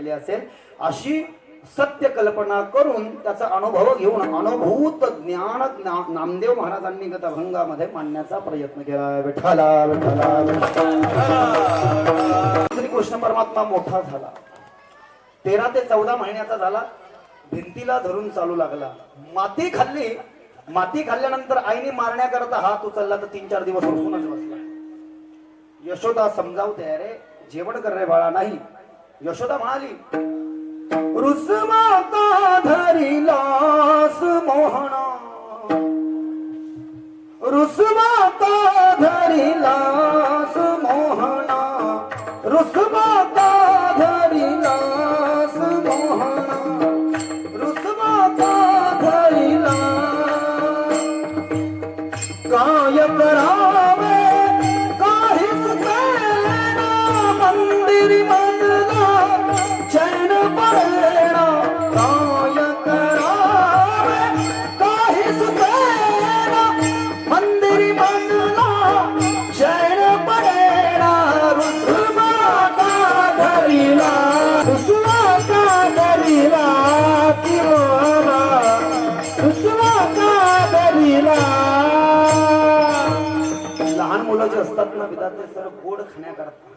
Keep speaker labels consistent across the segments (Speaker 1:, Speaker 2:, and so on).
Speaker 1: केले असेल अशी सत्य कल्पना करून त्याचा अनुभव घेऊन अनुभूत ज्ञान नामदेव महाराजांनी गतभंगामध्ये मांडण्याचा प्रयत्न केला. विठ्ठला विठ्ठला श्री कृष्ण परमात्मा मोठा झाला, 13 ते 14 महिन्याचा झाला, भिंतीला धरून चालू लागला. माती खाल्ली, माती खाल्ल्यानंतर आईने मारण्याकरता हात उचलला तर 3-4 दिवस रुसूनच बसला. यशोदा समजावते, अरे जेवण कर रे बाळा. नाही, यशोदा म्हणाली, रुसमाता धरिलास मोहना, रुसमाता धरिलास मोहना, रुसमाता धरिलास मोहना, रुसमाता धरिला. काय करावे काहीच कळेना, मंदिरी मजला चैन पडेना. काय करावे काहीच कळेना, मंदिरी मजला चैन पडेना. रुसमाता धरिला, रुसमाता धरिला, किंवा रुसमाता धरिला. लहान मुलं जे असतात ना विधाते सर, गोड खाण्याकरता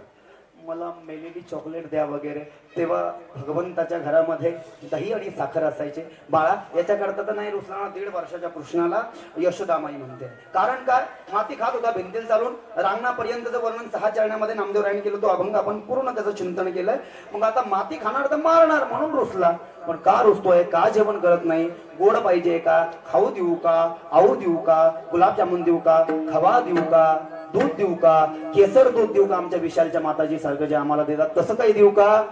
Speaker 1: मला मेलेली चॉकलेट द्या वगैरे, तेव्हा भगवंताच्या घरामध्ये दही आणि साखर असायचे. बाळा याच्याकरता तर नाही रुसला. 1.5 वर्षाच्या कृष्णाला यशोदामाई म्हणते. कारण काय, माती खात होता भिंतील चालून. रांगणापर्यंतचं वर्णन 6 चरणामध्ये नामदेव रायने केलं. तो अभंग आपण पूर्ण त्याचं चिंतन केलंय. मग आता माती खाणार तर मारणार म्हणून रुसला. पण का रुसतोय, का जेवण करत नाही, गोड पाहिजे का, खाऊ देऊ का, आऊ देऊ का, गुलाबजामुन देऊ का, खवा देऊ का, दूध देऊ का, केसर दूध देऊ का, आमच्या विशालच्या माताजी सारखं जे आम्हाला देतात तसं काही देऊ का.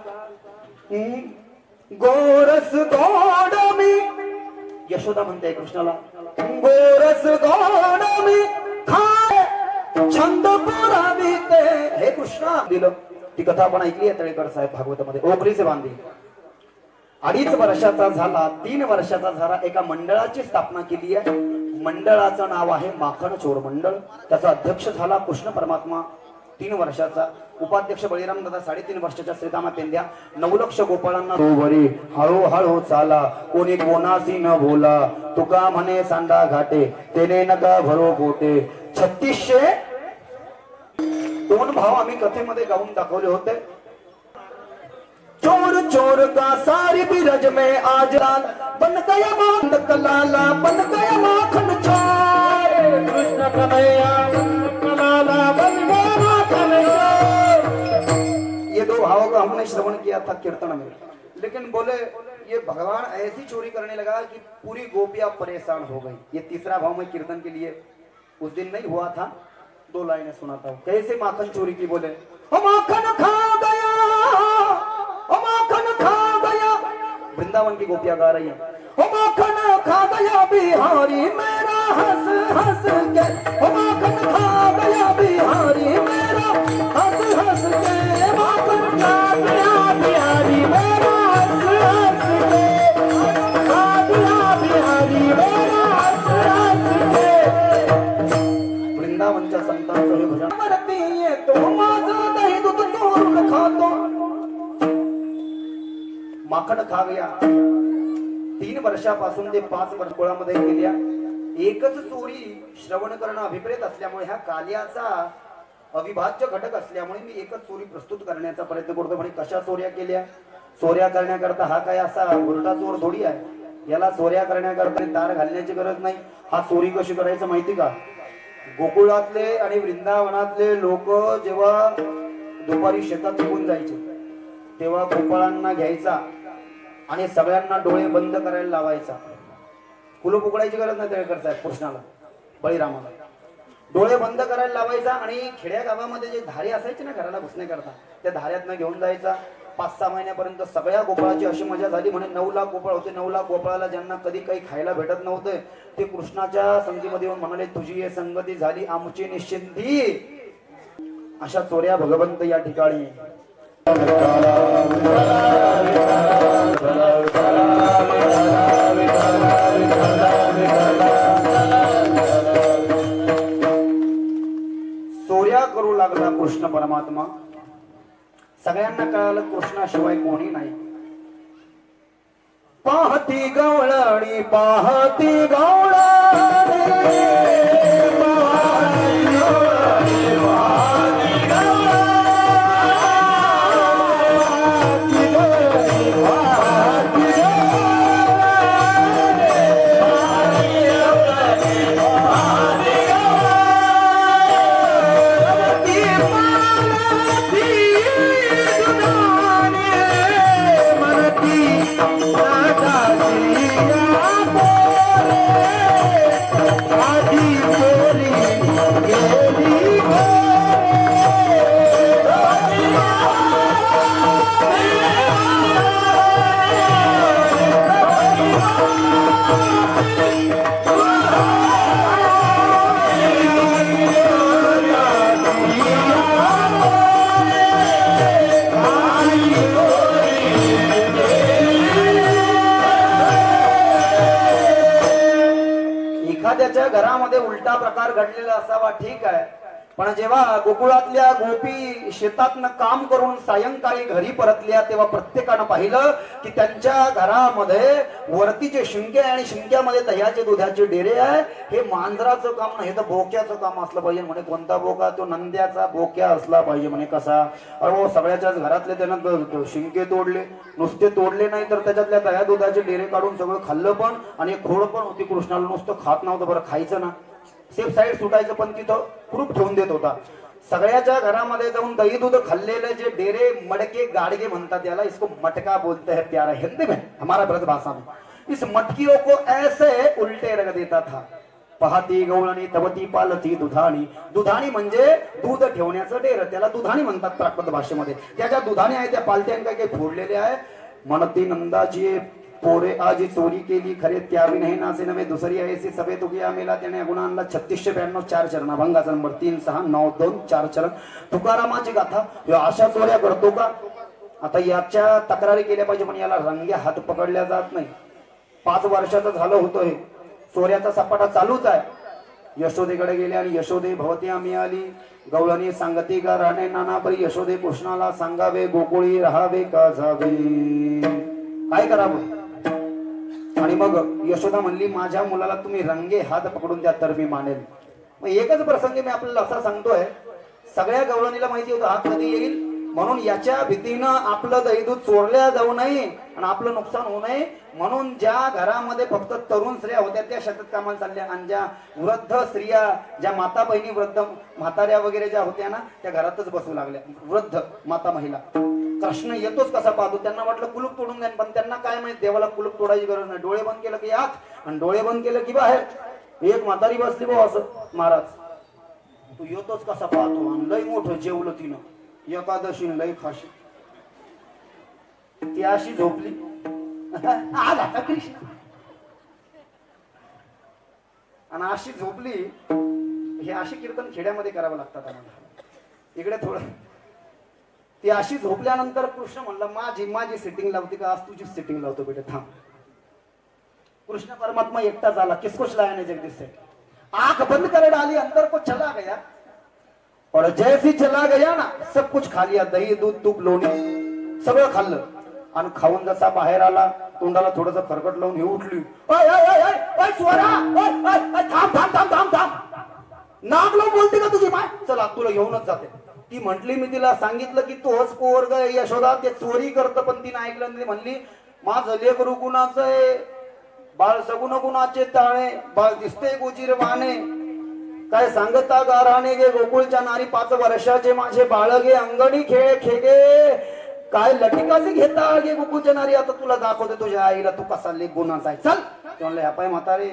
Speaker 1: गोरस गोड मी, यशोदा म्हणते कृष्णाला, गोरस गोड मी खाय छंद पुरावी ते. हे कृष्णा दिलं. ती कथा आपण ऐकली आहे तळेकर साहेब भागवतामध्ये. ओकरीचे बांधी 2.5 वर्षाचा झाला, 3 वर्षाचा झाला, एका मंडळाची स्थापना केली आहे. मंडळाचं नाव आहे माखन चोर मंडळ. त्याचा अध्यक्ष झाला कृष्ण परमात्मा 3 वर्षाचा. उपाध्यक्ष बळीराम दादा 3.5 वर्षाच्या श्रीकामा पेंद्या. 9 लक्ष गोपाळांना वरी हळूहळू चाला, कोणी कोणाशी न बोला, तुका म्हणे सांडा घाटे, तेने नका भरो पोटे. 3600 2 भाव आम्ही कथेमध्ये गाऊन दाखवले होते. चोर चोर का सारी बिरज में आज लाल, बन गया माखन कलाला, बन गया माखन चोर. कृष्ण कन्हैया कलाला, बन गया माखन चोर. ये 2 भावों का हमने श्रवण किया था कीर्तन में, लेकिन बोले ये भगवान ऐसी चोरी करने लगा कि पूरी गोपियां परेशान हो गई. ये 3रा भाव में कीर्तन के लिए उस दिन नहीं हुआ था. 2 लाइनें सुनाता हूँ. कैसे माखन चोरी की, बोले माखन खा गया, माखन खा गया. वृंदावन की गोपियां गा रही हैं. माखन खा गया बिहारी मेरा हंस हंस के, माखन खा गया बिहारी मेरा हंस हंस के. माखन खा गया बिहारी मेरा हंस हंस के, खा गया बिहारी मेरा हंस हंस के. वृंदावनच्या संतांचं हे भजन. मरती येतो माझं दही दूध चोरून खातो. माखन खा गया. 3 वर्षापासून ते 5 वर्षामध्ये गेल्या. एकच चोरी श्रवण करणं अभिप्रेत असल्यामुळे, ह्या काल्याचा अविभाज्य घटक असल्यामुळे मी एकच चोरी प्रस्तुत करण्याचा प्रयत्न करतो. म्हणजे कशा चोऱ्या केल्या, चोऱ्या करण्याकरता हा काय असा उलटा चोर थोडी आहे. याला चोऱ्या करण्याकरता दार घालण्याची गरज नाही. हा चोरी कशी करायचं माहिती का, गोकुळातले आणि वृंदावनातले लोक जेव्हा दुपारी शेतात निघून जायचे तेव्हा गोपाळांना घ्यायचा आणि सगळ्यांना डोळे बंद करायला लावायचा. कुलूप उघडायची गरज नाही तळेकर साहेब कृष्णाला, बळीरामाला. डोळे बंद करायला लावायचा आणि खेड्या गावामध्ये जे धारे असायचे ना घराला घुसण्याकरता, त्या धाऱ्यातनं घेऊन जायचा. 5-6 महिन्यापर्यंत सगळ्या गोपाळाची अशी मजा झाली. म्हणे 9 लाख गोपाळ होते. 9 लाख गोपाळाला ज्यांना कधी काही खायला भेटत नव्हते ते कृष्णाच्या संगतीमध्ये येऊन म्हणाले, तुझी हे संगती झाली आमची निश्चिंती. अशा चोऱ्या भगवंत या ठिकाणी. चोऱ्या करू लागला कृष्ण परमात्मा. सगळ्यांना कळालं कृष्णाशिवाय कोणी नाही. पाहती गवळणी पाहती गवळणी एखाद्याच्या घरामध्ये उलटा प्रकार घडलेला असावा ठीक आहे, पण जेव्हा गोकुळातल्या गोपी शेतातनं काम करून सायंकाळी घरी परतल्या तेव्हा प्रत्येकानं पाहिलं की त्यांच्या घरामध्ये वरती जे शिंके आणि शिंक्यामध्ये दह्याचे दुधाचे डेरे आहे. हे मांजराचं काम नाही, हे तर बोक्याचं काम असलं पाहिजे. म्हणे कोणता बोका? तो नंद्याचा बोक्या असला पाहिजे. म्हणे कसा? अरे सगळ्याच्याच घरातले त्यानं शिंके तोडले, नुसते तोडले नाही तर त्याच्यातल्या दह्या दुधाचे डेरे काढून सगळं खाल्लं पण, आणि एक खोड पण होती कृष्णाला, नुसतं खात नव्हतं. बरं खायचं ना, सेफ साईड सुटायचं, पण तिथं प्रूफ ठेवून देत होता. सगळ्याच्या घरामध्ये जाऊन दही दूध खाल्लेले जे डेरे मडके गाडगे म्हणतात याला, इसको मटका बोलते हैं प्यारा, हिंदी में हमारा ब्रज भाषा में. इस मटकियों को ऐसे उल्टे रख देता था. पाहती गवळणी तवती पालती दुधाणी. दुधाणी म्हणजे दूध ठेवण्याचं डेर, त्याला दुधाणी म्हणतात प्राकृत भाषेमध्ये. त्याच्या दुधाणी आहे त्या पालत्यां काही फोडलेले आहे. म्हणती नंदाची पोरे आजी चोरी केली खरे त्यावी नाही नाचे नव्हे दुसरी ऐसी सभे तुकिया मेला. त्याने गुन्हा आणला 3692 4 चरण. अभंगाचा नंबर 3 6 9 2 4 चरण. तुकारामाची गाथा. अशा चोऱ्या करतो का? आता याच्या तक्रारी केल्या पाहिजे, पण याला रंगे हात पकडल्या जात नाही. 5 वर्षाचं झालं होतं हे. चोऱ्याचा सपाटा चालूच आहे. यशोदेकडे गेले आणि यशोदे भवती आम्ही आली. गवळणी सांगती का राणे नाना परी. यशोदे कृष्णाला सांगावे गोकुळी राहावे का जावे, काय करावं? आणि मग यशोदा म्हणली माझ्या मुलाला तुम्ही रंगे हात पकडून द्या तर मी मानेल. मग एकच प्रसंग मी आपल्याला असा सांगतोय, सगळ्या गवळणीला माहिती होतं हा कधी येईल, म्हणून याच्या भीतीनं आपलं दही दूध चोरल्या जाऊ नये आणि आपलं नुकसान होऊ नये म्हणून ज्या घरामध्ये फक्त तरुण स्त्रिया होत्या त्या शेतात कामाला चालल्या, आणि ज्या वृद्ध स्त्रिया, ज्या माता बहिणी वृद्ध म्हाताऱ्या वगैरे ज्या होत्या ना, त्या घरातच बसू लागल्या. वृद्ध माता महिला. कृष्ण येतोच कसा पाहतो. त्यांना वाटलं कुलूप तोडून द्या, पण त्यांना काय माहित देवाला कुलूप तोडायची गरज नाही. डोळे बंद केलं की आत आणि डोळे बंद केलं की बाहेर. एक म्हातारी बसली भाऊ असं, महाराज तू येतोच कसा पाहतो. आणि लय मोठं जेवलं तिनं, एकादशी लय खाशी. ती अशी झोपली. आज आता कृष्ण आणि अशी झोपली. हे अशी कीर्तन खेड्यामध्ये करावं लागतात आम्हाला, इकडे थोडं. ती अशी झोपल्यानंतर कृष्ण म्हणला माझी सिटिंग लावते का? आज तुझी सिटिंग लावतो बेटे, थांब. कृष्ण परमात्मा एकटा झाला. किसको चलाने जगदीश से. आंख बंद कर डाली, अंदर को चला गया और जैसी चला गया ना सब कुछ खा लिया. दही दूध तूप लोणी सगळं खाल्लं आणि खाऊन जसा बाहेर आला तोंडाला थोडस खरकट लावून हे उठली. थांब नाक लावून बोलते का तुझी माय? चला तुला घेऊनच जाते. ती म्हटली मी तिला सांगितलं की तोच पोरग यशोदा ते चोरी करतं, पण तिने ऐकलं नाही. म्हणली माझं लेकरू गुणाचं आहे, बाळ सगुण गुणाचे ताळे, बाळ दिसते गोजीर वाणे. काय सांगता गाराणे गे गोकुळच्या नारी 5 वर्षाचे माझे बाळगे अंगणी खेळ खेगे. काय लटिकाचे घेता गे गोकुळच्या नारी. आता तुला दाखवते तुझ्या आईला तू कसा लेक गुणाचा आहे. चल. ते म्हणले ह्या म्हातारे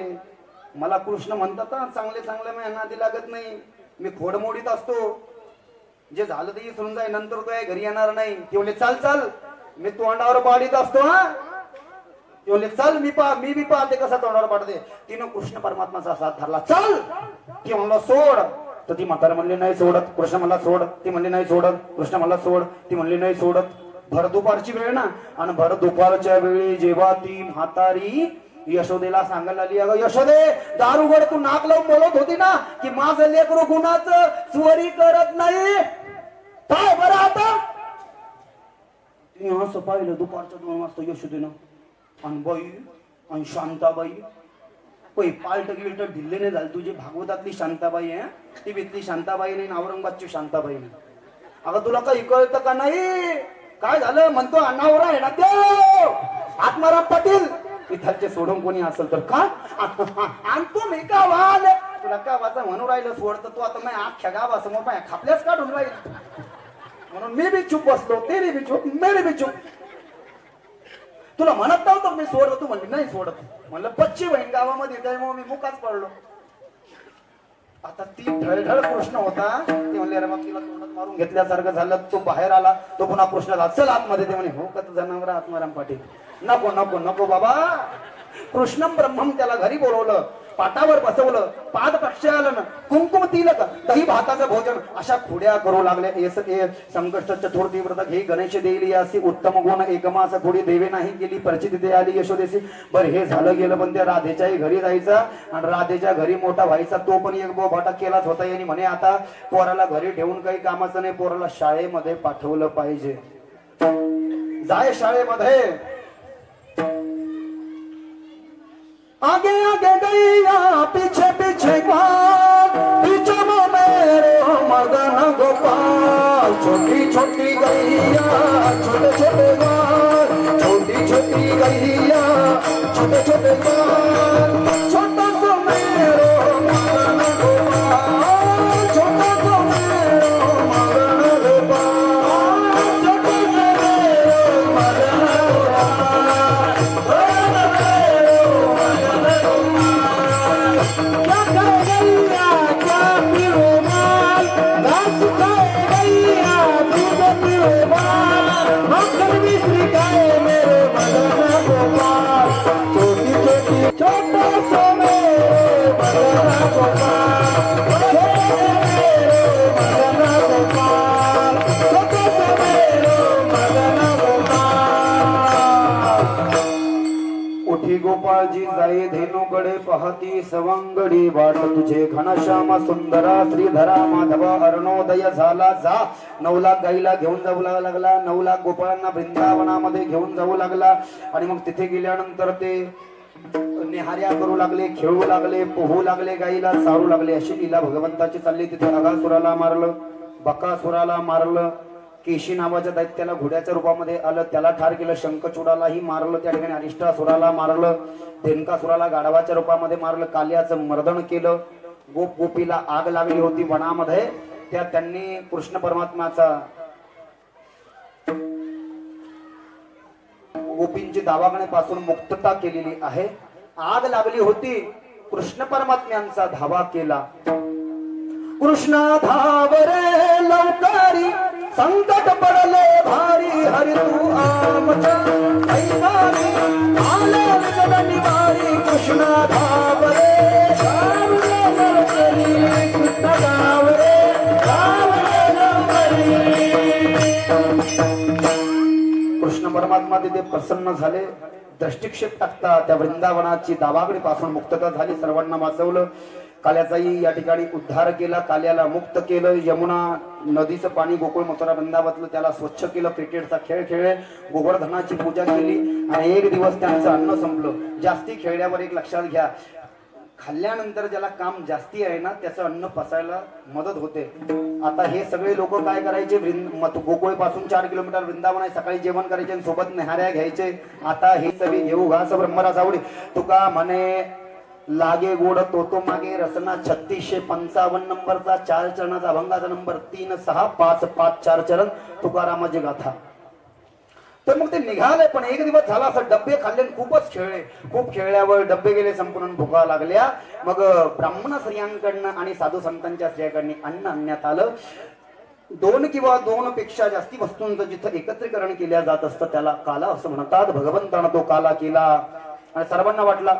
Speaker 1: मला कृष्ण म्हणतात चांगले चांगले मी नादी लागत नाही, मी खोडमोडीत असतो. जे झालं ते विसरून जाय, नंतर तो घरी येणार नाही. ते म्हणले चल चल मी तोंडावर पाडीत असतो. हा ते म्हणले चल मी बी पाहते कसा तोंडावर पाडते. तिनं कृष्ण परमात्माचा साथ धरला. चल. ती म्हणलं सोड. तर ती म्हातारा म्हणली नाही सोडत. कृष्ण मला सोड. ती म्हणली नाही सोडत. कृष्ण मला सोड. ती म्हणली नाही सोडत. भर दुपारची वेळ ना, आणि भर दुपारच्या वेळी जेव्हा ती म्हातारी यशोदेला सांगायला आली, अगं यशोदे दारुगड तू नाक लावून बोलत होती ना की माझं लेकरू गुणाचं चोरी करत नाही, काय बरं आता? तिने असं पाहिलं दुपारच्या 2 वाजता यशोदेनं अनबाई आणि शांताबाई पै पालट गिलट ढिल्ले नाही झाली तुझी भागवतातली शांताबाई आहे ती बितली शांताबाई नाही औरंगाबादची शांताबाई नाही. अगं तुला काही कळतं का नाही काय झालं म्हणतो अण्णावरा आहे ना देव आत्माराम पाटील इथलचे सोडून कोणी असेल तर का आणतो मी का वाल तुला का वाचा म्हणून राहिलं सोडतं तू आता माझ्या अख्ख्या गावासमोर माझ्या खापल्याच काढून राहील म्हणून मी बी चूप बसलो तेरी बी चूप मेरी बी चूप. तुला म्हणत नव्हतं मी सोडतो तू म्हणली नाही सोडत म्हणलं बच्ची बहीण गावामध्ये त्यामुळे मी मुकाच पडलो. आता ती ढळढळ कृष्ण होता ते म्हणले अरे बाप तिला तोंडात मारून घेतल्यासारखं झालं तो बाहेर आला तो पुन्हा कृष्ण झाला चल आतमध्ये ते म्हणे हो का तुझा नवरा आत्माराम पाटील नको नको नको बाबा कृष्णम ब्रह्मम त्याला घरी बोलवलं पाटावर बसवलं पाद प्रक्षालन कुंकुम तिलक दही भाताचं भोजन अशा खोड्या करू लागल्या संकष्ट चतुर्थी व्रत घे गणेश देईल अशी उत्तम गुण एकमास खोडी देवे नाही गेली परिचिती ते आली यशोदेशी. बरं हे झालं गेलं पण त्या राधेच्याही घरी जायचा आणि राधेच्या घरी मोठा व्हायचा तो पण एक बोभाटा केलाच होता आणि म्हणे आता पोराला घरी ठेवून काही कामाचं नाही पोराला शाळेमध्ये पाठवलं पाहिजे जाय शाळेमध्ये. आगे आगे गैया पीछे पीछे पीछे मेरे मदन गोपाल छोटी छोटी गैया छोटे छोटे बाल छोटी छोटी गैया छोटे छोटे बाल छोटा सा मेरो मदन गोपाल छोटा सा मेरो मदन गोपाल छोटा सा मेरो मदन गोपाळजी जाई धेनुकडे पाहती सवंगडी वाट तुझे घनश्यामा सुंदरा श्रीधरा माधवा अरुणोदय झाला जा. 9 लाख गाईला घेऊन जाऊ लागला 9 लाख गोपाळांना वृंदावनामध्ये घेऊन जाऊ लागला आणि मग तिथे गेल्यानंतर ते निहार्या करू लागले खेळू लागले पोहू लागले गाईला सारू लागले अशी लीला भगवंताची चालली. तिथे अगासुराला मारलं बकासुराला मारलं केशी नावाच्या दैत्याला घोड्याच्या रूपामध्ये आलं त्याला ठार केलं शंखचूडालाही मारलं त्या ठिकाणी अरिष्टासुराला मारलं धेनकासुराला गाढवाच्या रूपामध्ये मारलं काल्याचं मर्दन केलं. गोप गोपीला आग लागली होती वनामध्ये त्या त्यांनी कृष्ण परमात्माचा गोपींची दावागण्यापासून मुक्तता केलेली आहे. आग लागली होती कृष्ण परमात्म्यांचा धावा केला. कृष्णा धावरे लवकारी संकट पडले भारी हरी तू आमचा ऐकानी आले विगडनी वारी कृष्णा धावरे धावरे लवकरी कृष्ण धावरे धावरे लवकरी. कृष्ण परमात्मा तिथे प्रसन्न झाले. दृष्टिक्षेप टाकता त्या वृंदावनाची दावागडी पासून मुक्तता झाली. सर्वांना वाचवलं. काल्याचाही या ठिकाणी उद्धार केला. काल्याला मुक्त केलं. यमुना नदीचं पाणी गोकुळ मथुरा वृंदावनातलं त्याला स्वच्छ केलं. क्रिकेटचा खेळ खेळले. गोवर्धनाची पूजा केली आणि एक दिवस त्यांचं अन्न संपलं. जास्ती खेळल्यावर एक लक्षात घ्या खाल्ल्यानंतर ज्याला काम जास्ती आहे ना त्याचं अन्न पचायला मदत होते. आता हे सगळे लोक काय करायचे गोकुळ पासून 4 किलोमीटर वृंदावन आहे. सकाळी जेवण करायचे आणि सोबत निहाऱ्या घ्यायचे. आता हे सगळे घेऊ घास ब्रह्मराज आवडी तुका म्हणे लागे गोड तो मागे रसना 3655 नंबरचा 4 चरणाचा अभंगाचा नंबर 3655 चरण तुकारामाची गाथा. तर मग ते निघाले पण एक दिवस झाला असं डब्बे खाल्ले खूपच खेळले. खूप खेळल्यावर डब्बे गेले संपूर्ण भुका लागल्या. मग ब्राह्मण स्त्रियांकडनं आणि साधू संतांच्या स्त्रियांकडनं अन्न आणण्यात आलं. 2 किंवा 2 पेक्षा जास्ती वस्तूंचं जिथं एकत्रीकरण केल्या जात असतं त्याला काला असं म्हणतात. भगवंतानं तो काला केला आणि सर्वांना वाटला.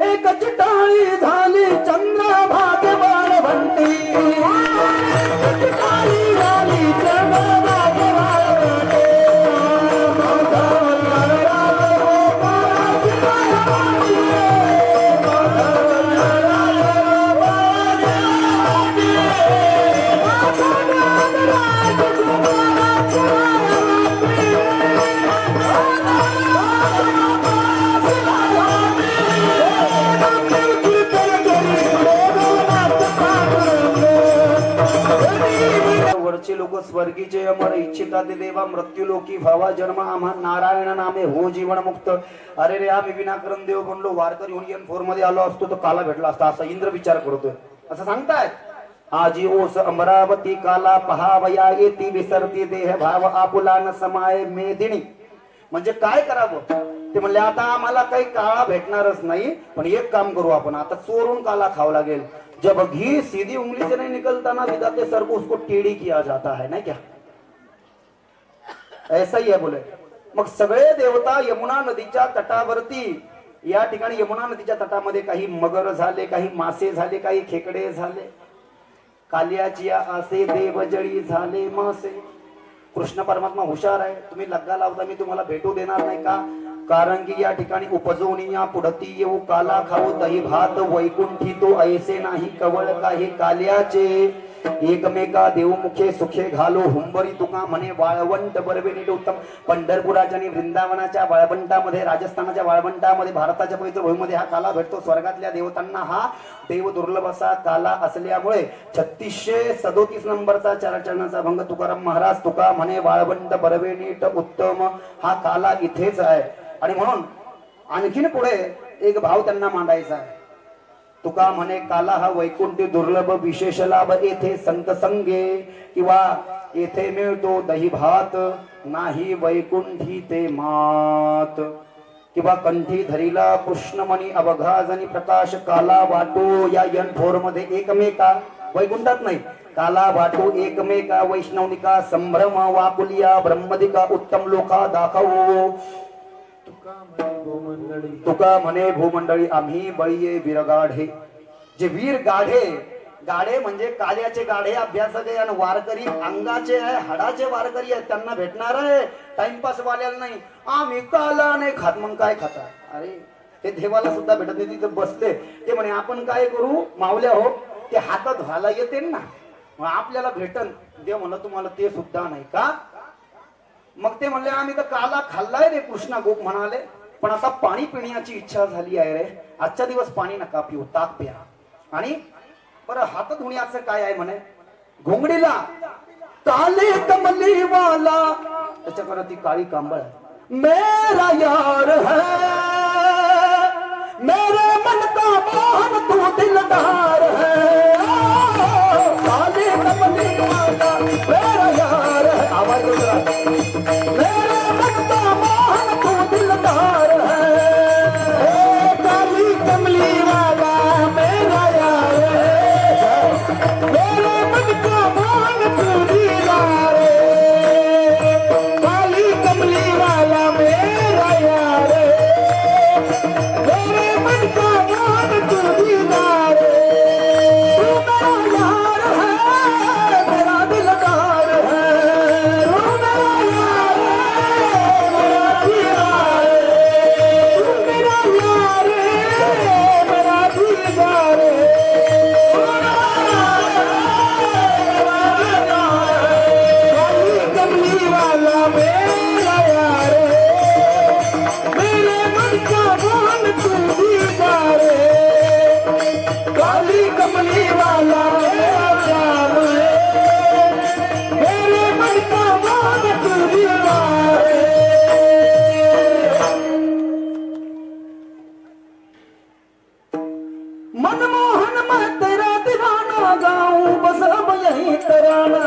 Speaker 1: एक चिटाळी झाली चंद्र भाग्यवान भंती चिटाळी झाली चंद्र भाग्यवान भंती लोक स्वर्गीचे अमर इच्छिता ते देवा मृत्यू लोकी भावा जन्म आम्हा नारायण नामे हो जीवन मुक्त. अरे रे आम्ही विनाकरण देव बनलो वारकरी युनियन 4 मध्ये आलो असतो तर काला भेटला असता असा इंद्र विचार करतोय असं सांगतायत. आजी ओस अमरावती काला पहावया येती विसरती देह भाव आपुला न समाय मेदिनी. म्हणजे काय करावं ते म्हणले आता आम्हाला काही काळा भेटणारच नाही पण एक काम करू आपण आता चोरून काला खावं लागेल. जब घी सीधी उंगली से नहीं निकलता ना विधाते सर को उसको टेढ़ी किया जाता है नहीं क्या ऐसा ही है बोले. मग सगळे देवता यमुना नदीच्या तटावरती या ठिकाणी यमुना नदीच्या तटामध्ये काही मगर झाले काही मासे झाले काही खेकडे झाले. कालियाची असे देवजळी झाले मासे. कृष्ण परमात्मा हुशार आहे. तुम्ही लग्गा लावता मी तुम्हाला भेटू देणार नाही का कारण की या ठिकाणी उपजवणी या पुढती येऊ काला खाऊ दही भात वैकुंठी तो ऐसे नाही कवळ काही काल्याचे एकमेका देवमुखे सुखे घालो हुंबरी तुका म्हणे वाळवंट बरबेनीट उत्तम. पंढरपुराच्या आणि वृंदावनाच्या वाळवंटामध्ये राजस्थानाच्या वाळवंटामध्ये भारताच्या पवित्र भूमीमध्ये हा काला भेटतो. स्वर्गातल्या देवतांना हा देव दुर्लभ असा काला असल्यामुळे 3637 नंबरचा चरणाचा भंग तुकाराम महाराज तुका म्हणे वाळवंट बरबेनीट उत्तम हा काला इथेच आहे. आणि म्हणून आणखीन पुढे एक भाव त्यांना मांडायचा आहे. तुका म्हणे काला हा वैकुंठी दुर्लभ विशेष लाभ येथे संत संगे किंवा येथे मिळतो दही भात नाही वैकुंठी ते मात किंवा कंठी धरीला कृष्णमणी अवघाजनी प्रकाश काला वाटो या N4 मध्ये एकमेका वैकुंठात नाही काला वाटो एकमेका वैष्णवनिका संभ्रम वाकुलिया ब्रह्मदिका उत्तम लोका दाखवो. तुका म्हणे भूमंडळी आम्ही बळीये वीरगाढे. जे वीर गाढे गाढे म्हणजे काल्याचे गाढे अभ्यासक आहे आणि वारकरी अंगाचे आहे हाडाचे वारकरी आहेत त्यांना भेटणार आहे. टाइमपास वाल्याला नाही आम्ही काला नाही खात मग काय खाता. अरे ते देवाला सुद्धा भेटत नाही तिथे बसले ते म्हणे आपण काय करू मावल्या हो ते हातात व्हायला येते ना मग आपल्याला भेटन. देव म्हणलं तुम्हाला ते सुद्धा नाही का. मग ते म्हणले आम्ही तर काला खाल्लाय रे कृष्णा गोप म्हणाले पण आता पाणी पिण्याची इच्छा झाली आहे रे. आजच्या दिवस पाणी नका पिऊ ताक प्या. आणि बरं हात धुण्याचं काय आहे म्हणे घोंगडीला काले कमली वाला त्याच्याकडे ती काळी कांबळ मेरा यार है मेरे मन का मोहन तू दिलदार है काले कमली वाला मेरा यार है. आवाज मेरे मन का मोहन तू दिलदार है काली कमली वाला मेरा यार है मेरे मन का मोहन तू दिलदार है काली कमली वाला मेरा यार है मेरे मन का मोहन तू दिलदार है. तू मेरा यार है मेरा दिलदार है तू मेरा यार है मेरा दीदार है तू मेरा यार है मेरा दीदार है काली कमली वाला मेरा यार है मेरे मन का मोहन तू दीदार है काली कमली वाला मेरा यार है मेरे मन का मोहन तू दीदार है. मनमोहन मैं तेरा दीवाना गाऊं बस अब यही तराना.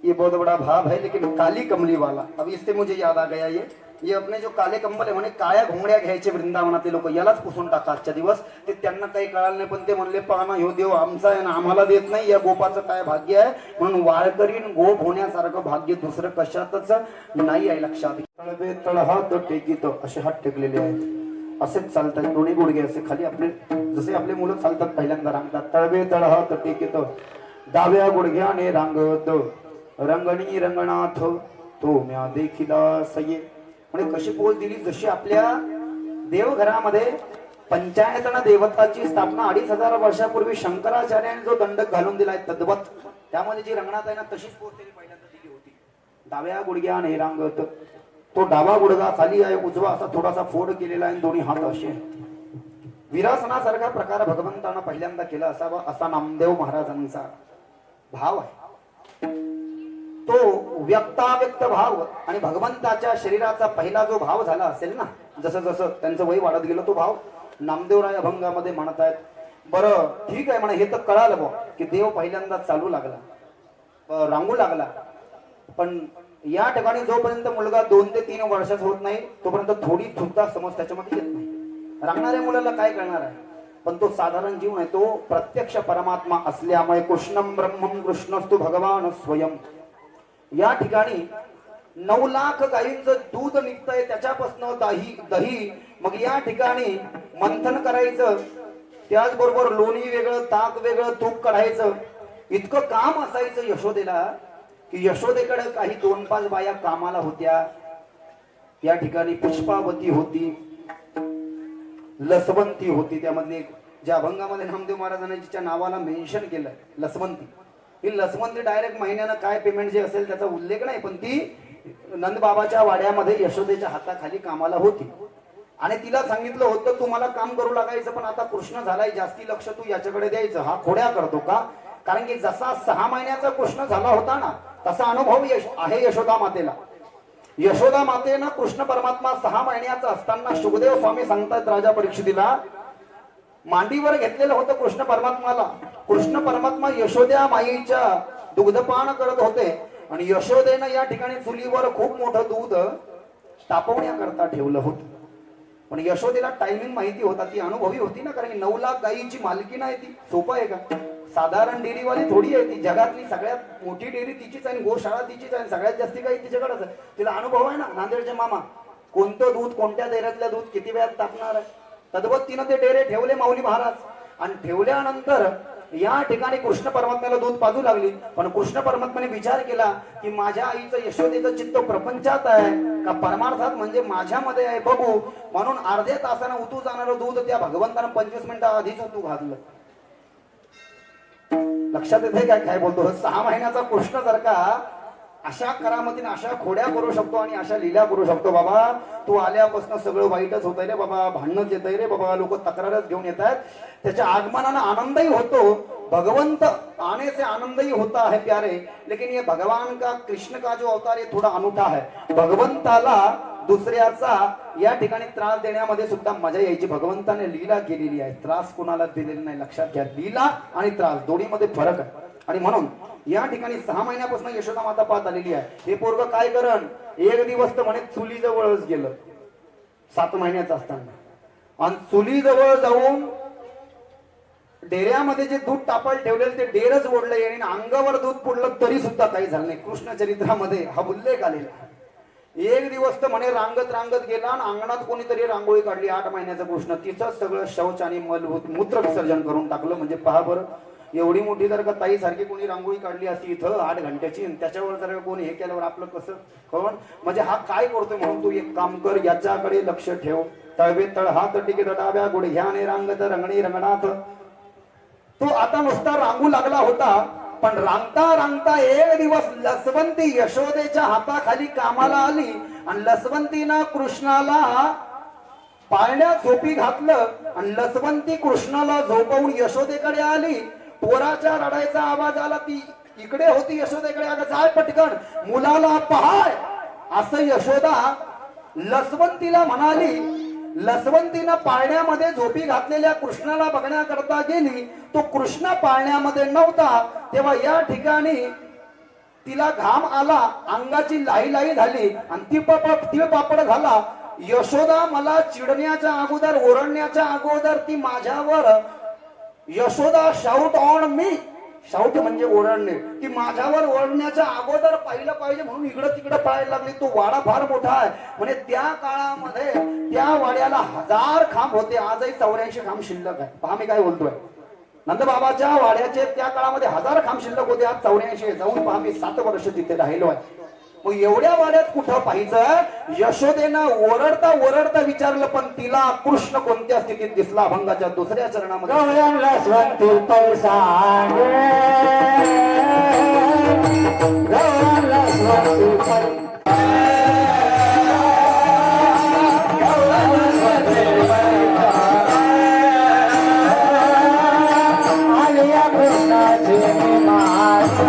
Speaker 1: ये बहुत बड़ा भाव है लेकिन काली कमली वाला अब इससे मुझे याद आ गया ये अपने जो काले कंबल आहे म्हणे काळ्या घोंगड्या घ्यायचे वृंदावनातले लोक यालाच पुसून टाका आजच्या दिवस. ते त्यांना काही कळालं नाही पण ते म्हणले पाना ह्यो देव आमचा आहे ना आम्हाला देत नाही या गोपाचं काय भाग्य आहे. म्हणून वाळकरीन गोप होण्यासारखं भाग्य दुसरं कशातच नाही आहे लक्षात. तळवे तळहात टेकीत असे हात टेकलेले आहेत असेच चालतात दोन्ही गुडघे असे खाली आपले जसे आपले मुलं चालतात पहिल्यांदा रांगतात. तळवे तळहात टेकीत डाव्या गुडघ्याने रांगत रंगणी रंगनाथ तो म्या देखिला सये. म्हणजे कशी पोच दिली जशी आपल्या देवघरामध्ये पंचायतना देवताची स्थापना 2500 वर्षापूर्वी शंकराचार्याने जो दंडक घालून दिलाय तद्वत त्यामध्ये जी रंगणात आहे ना तशीच पोच दिली पहिल्यांदा दिली होती. डाव्या गुडघ्याने रांगत तो डावा गुडघा खाली आहे उजवा असा थोडासा फोड केलेला आहे दोन्ही हात असे. विरासनासारखा प्रकार भगवंतानं पहिल्यांदा केला असावा असा नामदेव महाराजांचा भाव आहे तो व्यक्ताव्यक्त भाव. आणि भगवंताच्या शरीराचा पहिला जो भाव झाला असेल ना, जसं जसं त्यांचं वय वाढत गेलं तो भाव नामदेवराय अभंगामध्ये म्हणत आहेत. बरं ठीक आहे म्हणा, हे तर कळालं बा की देव पहिल्यांदा चालू लागला, रांगू लागला. पण या ठिकाणी जोपर्यंत मुलगा 2 ते 3 वर्षाचा होत नाही तोपर्यंत थोडी थुरता समज त्याच्यामध्ये येत नाही. रांगणाऱ्या मुलाला काय कळणार आहे, पण तो साधारण जीव नाही, तो प्रत्यक्ष परमात्मा असल्यामुळे कृष्णम ब्रह्मम कृष्णस्तु भगवान स्वयं. या ठिकाणी 9 लाख गायींचं दूध निघतंय, त्याच्यापासून दही, मग या ठिकाणी मंथन करायचं, त्याचबरोबर लोणी वेगळं, ताक वेगळं, तूप काढायचं. इतकं काम असायचं यशोदेला की यशोदेकडे काही 2-5 बाया कामाला होत्या. या ठिकाणी पुष्पावती होती, लसवंती होती. त्यामध्ये ज्या अभंगामध्ये नामदेव महाराजांनी जिच्या नावाला मेन्शन केलं लसवंती, ही लसवंती डायरेक्ट महिन्यानं काय पेमेंट जे असेल त्याचा उल्लेख नाही, पण ती नंदबाबाच्या वाड्यामध्ये यशोदेच्या हाताखाली कामाला होती. आणि तिला सांगितलं होतं तू मला काम करू लागायचं, पण आता कृष्ण झालाय, जास्ती लक्ष तू याच्याकडे द्यायचं. हा खोड्या करतो का, कारण की जसा 6 महिन्याचा कृष्ण झाला होता ना तसा अनुभव आहे यशोदा मातेला. यशोदा मातेनं कृष्ण परमात्मा 6 महिन्याचा असताना सुखदेव स्वामी सांगतात राजा परीक्षितीला, मांडीवर घेतलेलं होतं कृष्ण परमात्माला. कृष्ण परमात्मा यशोद्या माईच्या दुग्धपान करत होते आणि यशोदेनं या ठिकाणी चुलीवर खूप मोठं दूध तापवण्याकरता ठेवलं होतं. पण यशोदेला टायमिंग माहिती होता, ती अनुभवी होती ना, कारण 9 लाख गायीची मालकी नाही, ती सोपं आहे का. साधारण डेअरीवाली थोडी आहे ती, जगातली सगळ्यात मोठी डेअरी तिचीच आहे, गोशाळा तिचीच आहे, सगळ्यात जास्ती काही तिच्याकडेच आहे. तिला अनुभव आहे ना, नांदेडचे मामा कोणतं दूध, कोणत्या डेऱ्यातलं दूध किती वेळात तापणार आहे. तद्वत तिनं ते डेरे ठेवले माऊली महाराज, आणि ठेवल्यानंतर या ठिकाणी कृष्ण परमात्म्याला दूध पाजू लागली. पण कृष्ण परमात्म्याने विचार केला की माझ्या आईचं यशोदेचं चित्त प्रपंचात आहे का परमार्थात, म्हणजे माझ्यामध्ये आहे बघू. म्हणून अर्ध्या तासानं उतू जाणारं दूध त्या भगवंतानं 25 मिनिटं आधीच उतू घातलं. लक्षात येते काय काय बोलतो. 6 महिन्याचा कृष्ण जर का अशा करामतीने अशा खोड्या करू शकतो आणि अशा लीला करू शकतो, बाबा तू आल्यापासून सगळं वाईटच होतंय रे बाबा, भांडणच येतंय रे बाबा, लोक तक्रारच घेऊन येत आहेत. त्याच्या आगमनानं आनंदही होतो, भगवंत आने से आनंद ही होता है प्यारे, लेकिन ये भगवान का कृष्ण का जो अवतार है थोड़ा अनूठा है. भगवंताला दुसऱ्याचा या ठिकाणी त्रास देण्यामध्ये सुद्धा मजा यायची. भगवंताने लीला केलेली आहे, त्रास कोणाला दिलेला नाही. लक्षात घ्या, लीला आणि त्रास दोन्हीमध्ये फरक आहे. आणि म्हणून या ठिकाणी 6 महिन्यापासून यशोदा माता पाहत आलेली आहे. हे पोरग काय करण, एक दिवस तर म्हणे चुलीजवळच गेलं 7 महिन्याचं असताना, आणि चुलीजवळ जाऊन डेऱ्यामध्ये जे दूध तापायला ठेवलेलं ते डेरच ओढलं आणि अंगावर दूध पडलं तरी सुद्धा काही झालं नाही. कृष्ण चरित्रामध्ये हा उल्लेख आलेला. एक दिवस तर म्हणे रांगत रांगत गेला आणि अंगणात कोणीतरी रांगोळी काढली 8 महिन्याचा कृष्ण, तिथंच सगळं शौच आणि मूत्र विसर्जन करून टाकलं. म्हणजे पहा बरं, एवढी मोठी जर का ताई सारखी कोणी रांगोळी काढली असती इथं 8 घंट्याची, त्याच्यावर जर कोणी हे केल्यावर आपलं कसं कळण. म्हणजे हा काय करतोय म्हणून तू एक काम कर, याच्याकडे लक्ष ठेव. तळवे तळ हात टिकेट डाव्या गुडघ्याने रांगत रंगणी रंगणात. तो आता नुसता रांगू लागला होता, पण रांगता रांगता एक दिवस लसवंती यशोदेच्या हाताखाली कामाला आली आणि लसवंतीनं कृष्णाला पाळण्यात झोपी घातलं आणि लसवंती कृष्णाला झोपवून यशोदेकडे आली. पोराच्या रडायचा आवाज आला, ती इकडे होती यशोदेकडे, अगं जाय पटकन मुलाला पहाय असं यशोदा लसवंतीला म्हणाली. लसवंतीनं पाळण्यामध्ये झोपी घातलेल्या कृष्णाला बघण्याकरता गेली, तो कृष्ण पाळण्यामध्ये नव्हता. तेव्हा या ठिकाणी तिला घाम आला, अंगाची लाई लाई झाली आणि ती पापड झाला. यशोदा मला चिडण्याच्या अगोदर, ओरडण्याच्या अगोदर ती माझ्यावर, Yashoda shout on me, shout म्हणजे ओरडणे, ती माझ्यावर ओरडण्याच्या अगोदर पाहिलं पाहिजे म्हणून इकडं तिकडं पळायला लागली. तो वाडा फार मोठा आहे, म्हणजे त्या काळामध्ये त्या वाड्याला 1000 खांब होते, आजही 84 खांब शिल्लक आहे. पहा मी काय बोलतोय, नंदबाबाच्या वाड्याचे त्या काळामध्ये 1000 खांब शिल्लक होते, आज 84. जाऊन पहा, मी 7 वर्ष तिथे राहिलो आहे. मग एवढ्या वाड्यात कुठं पाहिजे. यशोदेनं ओरडता ओरडता विचारलं, पण तिला कृष्ण कोणत्या स्थितीत दिसला. अभंगाच्या 2ऱ्या चरणामध्ये
Speaker 2: कृष्णाची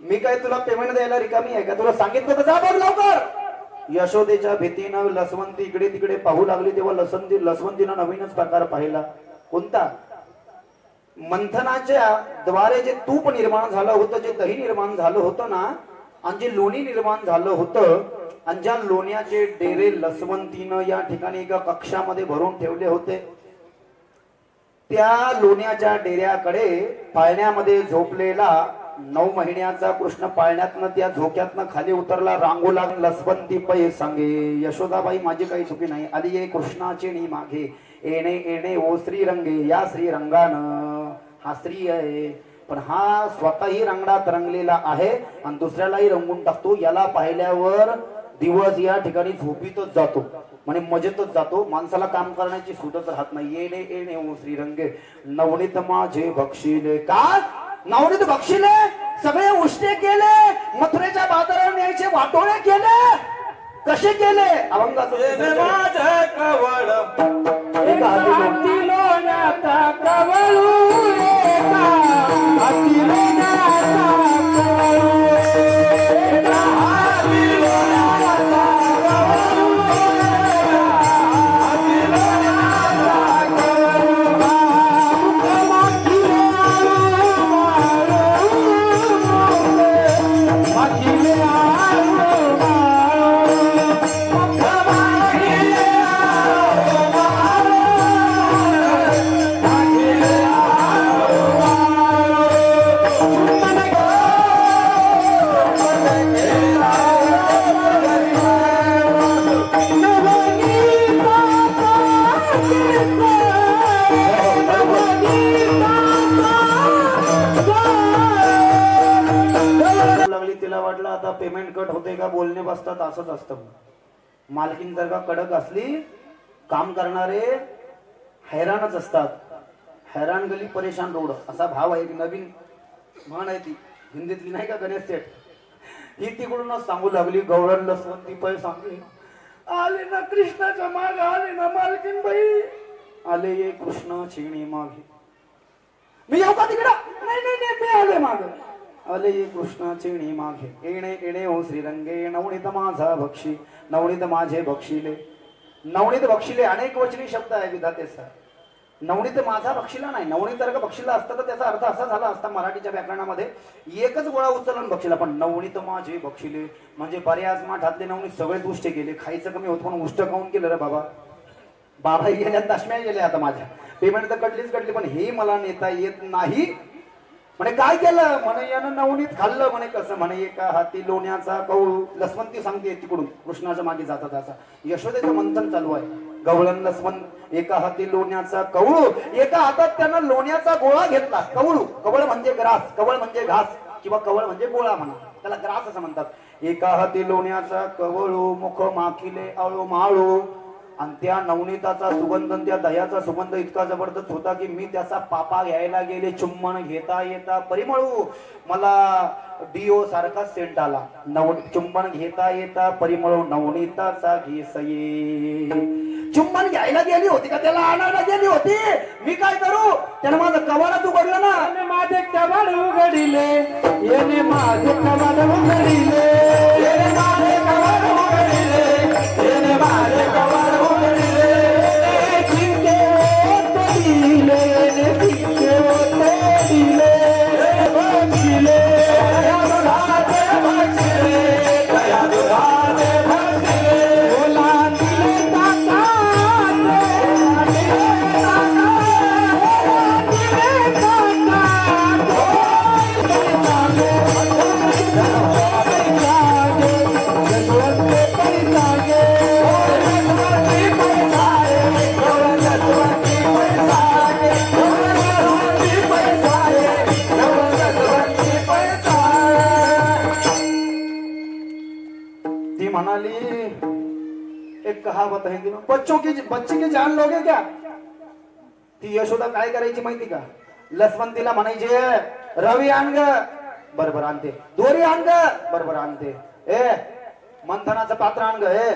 Speaker 1: मी काय तुला पेमेंट द्यायला रिकामी आहे का? तुला सांगितलं तर जा बघ लवकर. यशोदेच्या भीतीनं लसवंती इकडे तिकडे पाहू लागली तेव्हा लसवंतीनं नवीनच प्रकार पाहिला. कोणता? मंथनाच्या द्वारे जे तूप निर्माण झालं होतं, जे दही निर्माण झालं होतं ना, आणि जे लोणी निर्माण झालं होतं, आणि ज्या लोण्याचे डेरे लसवंतीनं या ठिकाणी एका कक्षामध्ये भरून ठेवले होते, त्या लोण्याच्या डेऱ्याकडे पाळण्यामध्ये झोपलेला 9 महिन्याचा कृष्ण पाळण्यातनं त्या झोक्यातनं खाली उतरला. रांगू लागला लसवंती पै सांगे, यशोदाबाई माझी काही चुकी नाही. आली ये कृष्णाची नी मागे, येणे येणे ओ श्रीरंगे, या श्रीरंगानं. हा स्त्री आहे पण हा स्वतःही रंगडात रंगलेला आहे आणि दुसऱ्यालाही रंगून टाकतो. याला पाहिल्यावर दिवस या ठिकाणी झोपीतच जातो, म्हणजे मजेतच जातो. माणसाला काम करण्याची सूटच राहत नाही. येणे येणे ओ श्रीरंगे, नवनीत माझे बक्षिले. का नवनीत बक्षिले? सगळे उष्टे केले, मथुरेच्या बाजारावर न्यायचे वाटोळे केले. कसे केले? अभंगाचं
Speaker 2: माझं कवळ
Speaker 1: लोण्याचा कवळू, पेमेंट कट होते का बोलणे बसतात असंच असतं. मालकीन जर का कडक असली, काम करणारे हैराणच असतात. हैराण गली परेशान रोड असा भाव आहे. नवीन म्हण आहे ती हिंदीतली नाही का, गणेश सेठ. ही तिकडूनच सांगू लागली. गौरण लसवंती पै सांगली, आले ना कृष्णाच्या माग, आले ना मालकीन बाई, आले ये कृष्ण छिगणी मागे. मी येऊ का तिकडं? नाही नाही नाही, मी आले माग. आले ये कृष्ण छिगणी मागे, येणे येणे ओ श्रीरंगे, नवनीत माझा बक्षी, नवनीत माझे बक्षिले. नवनीत बक्षिले अनेक वचनी शब्द आहे विधातेचा. नवनीत माझा बक्षिला नाही. नवनीत जर का बक्षिला असता तर त्याचा अर्थ असा झाला असता मराठीच्या व्याकरणामध्ये, एकच गोळा उचलून बक्षिला. पण नवनीत माझे बक्षिले म्हणजे बऱ्याच माठातले नवनीत सगळेच उष्टे केले. खायचं कमी होत पण उष्ट खाऊन केलं रे बाबा. बाबा गेल्या दशम्या गेल्या आता माझ्या. पेमेंट तर कटली पण हे मला नेता येत नाही. म्हणे काय केलं? म्हणे यानं नवनीत खाल्लं. म्हणे कसं? म्हणे एका हाती लोण्याचा कवळू. लसवंती सांगते तिकडून कृष्णाच्या मागे जाता जाता. यशोदेचं मंथन चालू आहे. गवळण लसवंत, एका हाती लोण्याचा कवळू, एका हातात त्यानं लोण्याचा गोळा घेतला. कवळू, कवळ म्हणजे ग्रास, कवळ म्हणजे घास किंवा कवळ म्हणजे गोळा म्हणा, त्याला ग्रास असं म्हणतात. एका हाती लोण्याचा कवळू, मुख माखिले आळू माळू. आणि त्या नवनीताचा सुगंध, त्या दह्याचा सुगंध इतका जबरदस्त होता की मी त्याचा पापा घ्यायला गेले. चुम्बन घेता येता परिमळू, मला डिओ सारखा सेंट आला. चुंबन घेता येता परिमळू, नवनीताचा घेसये. चुंबन घ्यायला गेली होती का त्याला आणायला गेली होती? मी काय करू? त्यानं माझं कवाडच उघडलं ना.
Speaker 2: माझे कवाड उघडिले, येणे माझे कवाड उघडिले, येणे माझे कवाड उघडिले, येणे माझे कवाड उघडिले. चिंके तोडिले, चिंके तोडिले, बक्षिले, दया दुधाचे बक्षिले, दया दुधाचे बक्षिले. बोला दिले ताकाते, दिले ताकाते, दिले
Speaker 1: म्हणाली, एक कहावत आहे की बच्ची की जान लोगे क्या? ती यशोदा काय करायची माहिती का? लसवंतीला म्हणायचे, रवी आण ग, बरोबर आणते. दोरी आण ग, बरोबर आणते. ए मंथनाचं पात्र आण ग. ए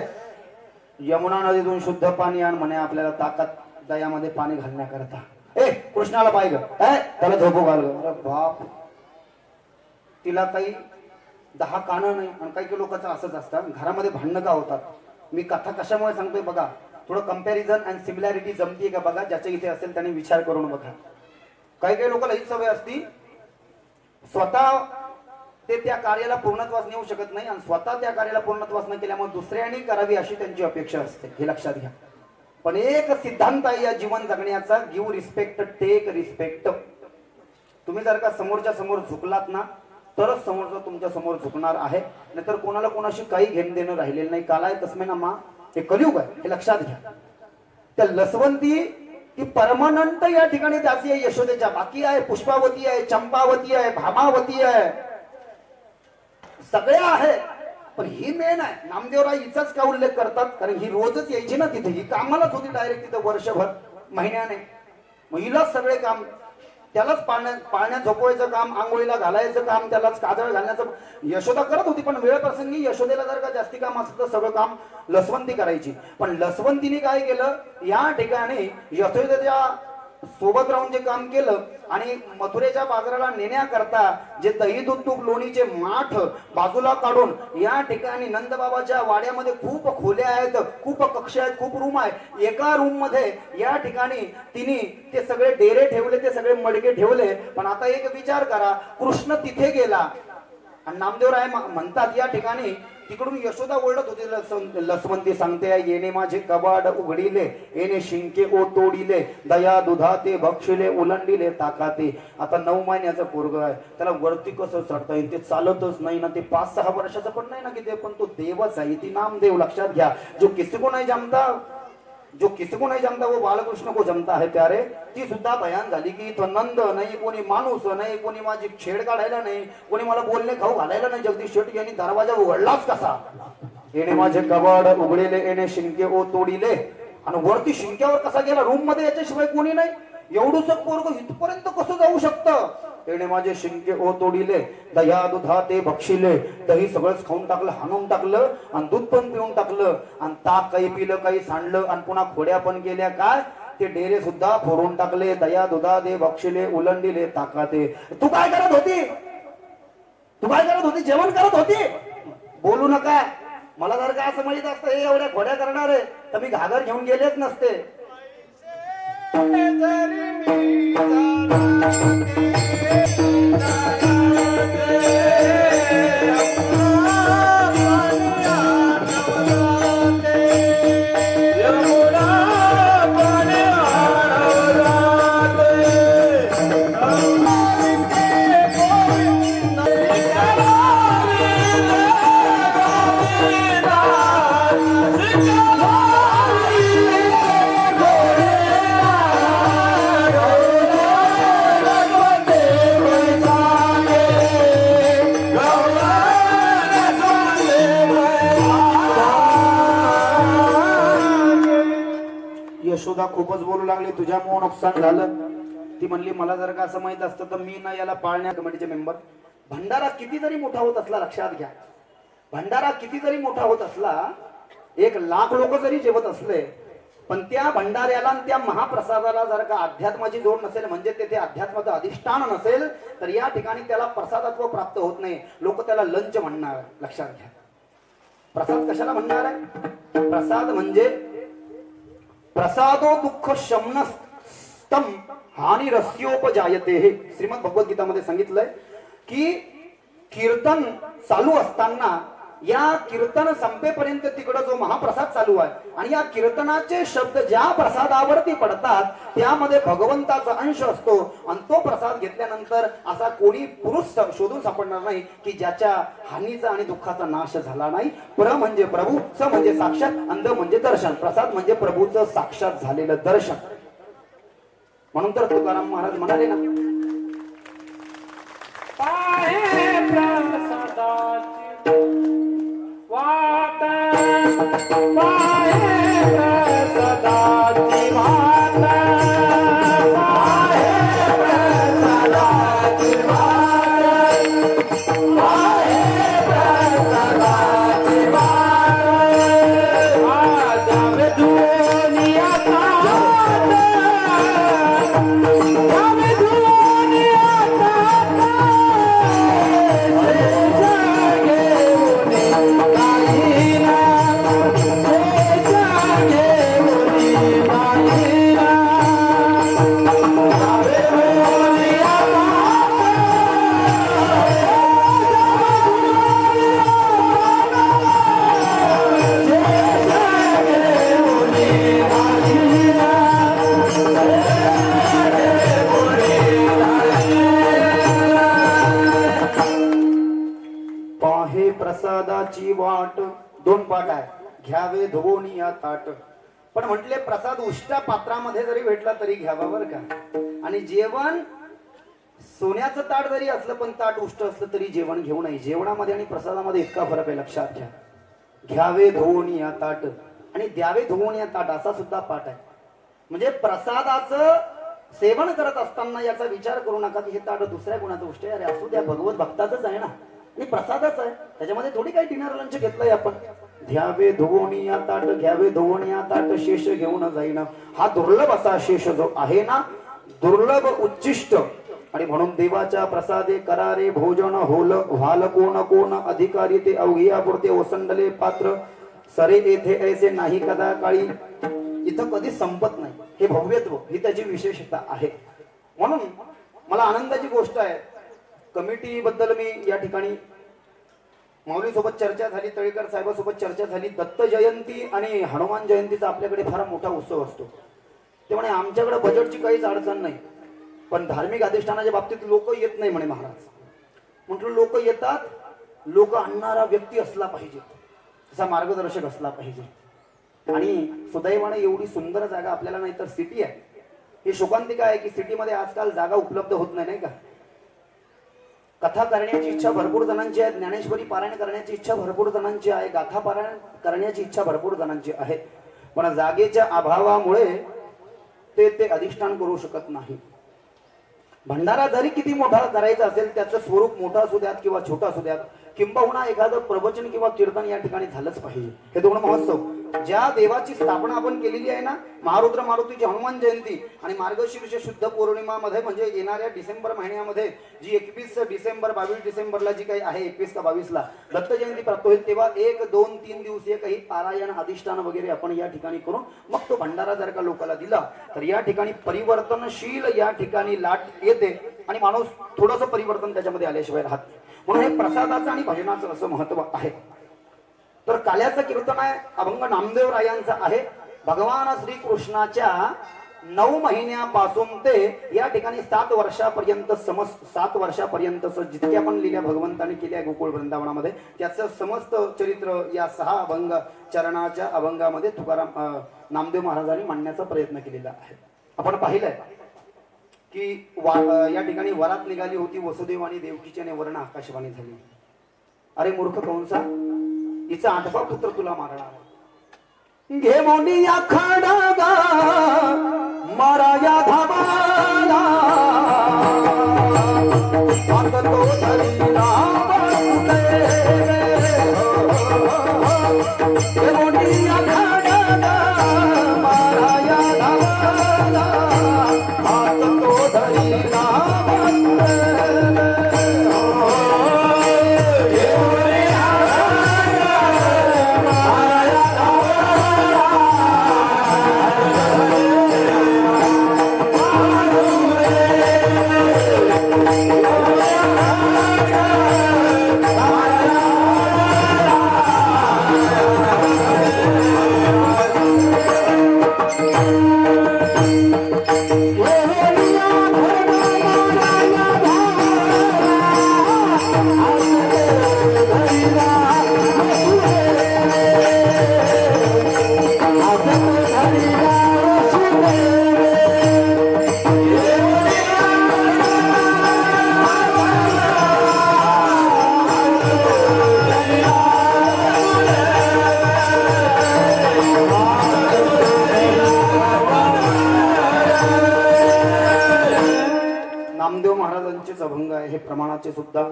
Speaker 1: यमुना नदीतून शुद्ध पाणी आण म्हणे, आपल्याला ताकद दयामध्ये पाणी घालण्याकरता. ए कृष्णाला पाय ग, त्याला झोपू घाल ग. अरे बाप, तिला काही 10 कानं नाही. आणि काही काही लोकांचं असंच असतं, घरामध्ये भांडणं का होतात. मी कथा कशामुळे सांगतोय बघा, थोडं कंपॅरिझन अँड सिमिलॅरिटी जमतीये का बघा. ज्याच्या इथे असेल त्याने विचार करून बघा. काही काही लोकांना हीच सवय असती, स्वतः ते त्या कार्याला पूर्णत्वास नेऊ शकत नाही आणि स्वतः त्या कार्याला पूर्णत्वास न केल्यामुळे दुसऱ्याने करावी अशी त्यांची अपेक्षा असते. हे लक्षात घ्या. पण एक सिद्धांत आहे या जीवन जगण्याचा, गिव्ह रिस्पेक्ट, टेक रिस्पेक्ट. तुम्ही जर का समोरच्या समोर झुकलात ना तरच समोरचा तुमच्या समोर झुकणार आहे, नाहीतर कोणाला कोणाशी काही घेणं देणं राहिलेलं नाही. कालाय तस्मै ना मा, हे कलियुग आहे, हे लक्षात घ्या. त्या लसवंती ती परमनंट या ठिकाणी त्याची आहे यशोदेच्या. बाकी आहे पुष्पावती आहे, चंपावती आहे, भामावती आहे, सगळ्या आहे. पण ही मेन आहे. नामदेवराय हिचाच का उल्लेख करतात, कारण ही रोजच यायची ना तिथे. ही कामालाच होती डायरेक्ट तिथं वर्षभर महिन्याने. मग हिलाच सगळे काम, त्यालाच पाळण्यात झोपवायचं काम, आंघोळीला घालायचं काम, त्यालाच काजळ घालण्याचं यशोदा करत होती. पण वेळ प्रसंगी यशोदेला जर का जास्ती काम असतं तर सगळं काम लसवंती करायची. पण लसवंतीने काय केलं, या ठिकाणी यशोदेच्या सोबत राहून जे काम केलं आणि मथुरेच्या बाजाराला नेण्याकरता जे दही दूध तूप लोणीचे माठ बाजूला काढून या ठिकाणी नंदबाबाच्या वाड्यामध्ये खूप खोल्या आहेत, खूप कक्ष आहेत, खूप रूम आहे. एका रूम मध्ये या ठिकाणी तिने ते सगळे डेरे ठेवले, ते सगळे मडके ठेवले. पण आता एक विचार करा, कृष्ण तिथे गेला आणि नामदेवराय म्हणतात या ठिकाणी तिकडून यशोदा ओरडत होती. लसवंती सांगते, येणे माझे कबाड उघडिले, येणे शिंके ओ तोडिले, दया दुधा ते भक्षिले, उलंडिले ताकाते. आता 9 महिन्याचं पोरग आहे, त्याला वरती कसं चढता येईल, ते चालतच नाही ना. ते 5-6 वर्षाचं पण नाही ना की ते, पण तो देवच आहे. ती नामदेव. लक्षात घ्या, जो किसी को नाही जमता, जो किसी को नहीं जमता वो बालकृष्ण को जमता है प्यारे. ती सुद्धा बयान झाली की इथं नंद नाही, कोणी माणूस नाही, कोणी माझी छेड काढायला नाही, कोणी मला बोलणे खाऊ घालायला नाही. जगदीश शेट्टी यांनी दरवाजा उघडलाच कसा. येणे माझे कबाड उघडेले, येणे शिंके ओ तोडिले. आणि वरती शिंक्यावर कसा गेला, रूम मध्ये याच्याशिवाय कोणी नाही. एवढूच पोरग इथपर्यंत कसं जाऊ शकतं. येणे माझे शिंके ओ तोडिले, दया दुधा ते भक्षिले. दही सगळंच खाऊन टाकलं, हाणून टाकलं आणि दूध पण पिऊन टाकलं आणि ताक काही पिलं, काही सांडलं आणि पुन्हा खोड्या पण केल्या. काय ते डेरे सुद्धा फोडून टाकले. दया दुधा दे भक्षिले, उलंडिले ताकाते. तू काय करत होती, तू काय करत होती, जेवण करत होती. बोलू नका. मला जर का असं माहित असतं हे एवढ्या खोड्या करणार आहे तर मी घागर घेऊन गेलेच नसते. यशोदा खूपच बोलू लागली, तुझ्यामुळे नुकसान झालं. ती म्हणली, मला जर का असं माहित असतं तर मी ना याला पाळण्या कमिटीचे मेंबर. भंडारा किती जरी मोठा होत असला, लक्षात घ्या, भंडारा किती जरी मोठा होत असला, 1,00,000 लोक जरी जेवत असले, पण त्या भंडाऱ्याला आणि त्या महाप्रसादाला जर का अध्यात्माची जोड नसेल, म्हणजे तेथे अध्यात्माचं अधिष्ठान नसेल, तर या ठिकाणी त्याला प्रसादत्व प्राप्त होत नाही. लोक त्याला लंच म्हणणार. लक्षात घ्या, प्रसाद कशाला म्हणणार आहे. प्रसाद म्हणजे प्रसादो दुःख शमनस्तम हानी रस्योपजायते. हे श्रीमद भगवद्गीतामध्ये सांगितलंय की कीर्तन चालू असताना या कीर्तन संपेपर्यंत तिकडं जो महाप्रसाद चालू आहे आणि या कीर्तनाचे शब्द ज्या प्रसादावरती पडतात त्यामध्ये भगवंताचा अंश असतो. आणि तो प्रसाद घेतल्यानंतर असा कोणी पुरुष शोधून सापडणार नाही की ज्याच्या हानीचा आणि दुःखाचा नाश झाला नाही. प्र म्हणजे प्रभू, स म्हणजे साक्षात, अंध म्हणजे दर्शन. प्रसाद म्हणजे प्रभूचं साक्षात झालेलं दर्शन. म्हणून तर तुकाराम महाराज म्हणाले ना,
Speaker 2: पाहे प्रसादाची वाट, पाहे प्रसादाची वाट, पाहे प्रसादाची वाट, पाहे प्रसादाची वाट. जावे दुनिया तात, जावे दुनिया तात,
Speaker 1: पाहे प्रसादाची वाट. 2 पाठ आहे. घ्यावे धुवोनी या ताट. पण म्हटले प्रसाद उष्टा पात्रामध्ये जरी भेटला तरी घ्यावा बर का. आणि जेवण सोन्याचं ताट जरी असलं पण ताट उष्ट असलं तरी जेवण घेऊ नये. जेवणामध्ये आणि प्रसादामध्ये इतका फरक आहे, लक्षात घ्या. घ्यावे धुवोनी या ताट आणि द्यावे धुवोनी या ताट असा सुद्धा पाठ आहे. म्हणजे प्रसादाचं सेवन करत असताना याचा विचार करू नका की हे ताट दुसऱ्या कोणाचं उष्ट आहे. अरे असू द्या, भगवत भक्ताचंच आहे ना आणि प्रसादच आहे, त्याच्यामध्ये थोडी काही डिनर लंच घेतलंय आपण. घ्यावे धुवोनी या ताट, घ्यावे धुवोनी या ताट, शेष घेऊन जाईन. हा दुर्लभ असा शेष जो आहे ना, दुर्लभ उच्चिष्ट. आणि म्हणून देवाच्या प्रसादे करारे भोजन होल व्हाल कोण कोण अधिकारी ते अवघिया पुरते ओसंडले पात्र सरे येथे ऐसे नाही कदा काळी. इथं कधी संपत नाही. हे भव्यत्व ही त्याची विशेषता आहे. म्हणून मला आनंदाची गोष्ट आहे, कमिटी बद्दल मी या ठिकाणी माऊली सोबत चर्चा झाली, तळेकर साहेबांसोबत चर्चा झाली. दत्त जयंती आणि हनुमान जयंतीचा आपल्याकडे फार मोठा उत्सव असतो. ते म्हणे आमच्याकडे बजेटची काहीच अडचण नाही, पण धार्मिक अधिष्ठानाच्या बाबतीत लोक येत नाही म्हणे महाराज. म्हटलं लोक येतात, लोक आणणारा व्यक्ती असला पाहिजे, तसा मार्गदर्शक असला पाहिजे. आणि सुदैवाने एवढी सुंदर जागा आपल्याला नाही तर सिटी आहे. ही शोकांतिका आहे की सिटीमध्ये आजकाल जागा उपलब्ध होत नाही, नाही का. कथा करण्याची इच्छा भरपूर जणांची आहे, ज्ञानेश्वरी पारायण करण्याची इच्छा भरपूर जणांची आहे, गाथा पारायण करण्याची इच्छा भरपूर जणांची आहे, पण जागेच्या अभावामुळे ते अधिष्ठान करू शकत नाही. भंडारा जरी किती मोठा करायचा असेल, त्याचं स्वरूप मोठं असू द्यात किंवा छोटा असू द्यात, किंबहुना एखादं प्रवचन किंवा कीर्तन या ठिकाणी झालंच पाहिजे. हे 2 महोत्सव ज्या देवाची स्थापना आपण केलेली आहे ना, महारुद्र मारुतीची हनुमान जयंती आणि मार्गशीर्ष शुद्ध पौर्णिमा मध्ये म्हणजे येणाऱ्या डिसेंबर महिन्यामध्ये जी 21 डिसेंबर 22 डिसेंबरला जी काही आहे, 21 का 22ला दत्त जयंती प्राप्त होईल, तेव्हा 1, 2, 3 दिवसीय काही पारायण अधिष्ठान वगैरे आपण या ठिकाणी करून मग तो भंडारा जर का लोकांना दिला तर या ठिकाणी परिवर्तनशील या ठिकाणी लाट येते आणि माणूस थोडंसं परिवर्तन त्याच्यामध्ये आल्याशिवाय राहत. म्हणून हे प्रसादाचं आणि भजनाचं असं महत्व आहे. तर काल्याचं कीर्तन आहे, अभंग नामदेव रायांचा आहे. भगवान श्री कृष्णाच्या 9 महिन्यापासून ते या ठिकाणी 7 वर्षापर्यंत 7 वर्षापर्यंत जितके आपण लिहिल्या भगवंताने केल्या गोकुळ वृंदावनामध्ये, त्याचं समस्त चरित्र या 6 अभंग चरणाच्या अभंगामध्ये तुकाराम नामदेव महाराजांनी मांडण्याचा प्रयत्न केलेला आहे. आपण पाहिलंय की या ठिकाणी वरात निघाली होती वसुदेव आणि देवकीची आणि वर्ण आकाशवाणी झाली. अरे मूर्ख कंसा, हिचा 8वा पुत्र तुला मारणार. घे मोनी या खडगा मारा या धाबाला, आता तो धरीला बसले. घे मोनी या खडगा मारा या धाबाला, आता तो धरीला बसले. अभंग आहे हे प्रमाणाचे सुद्धा.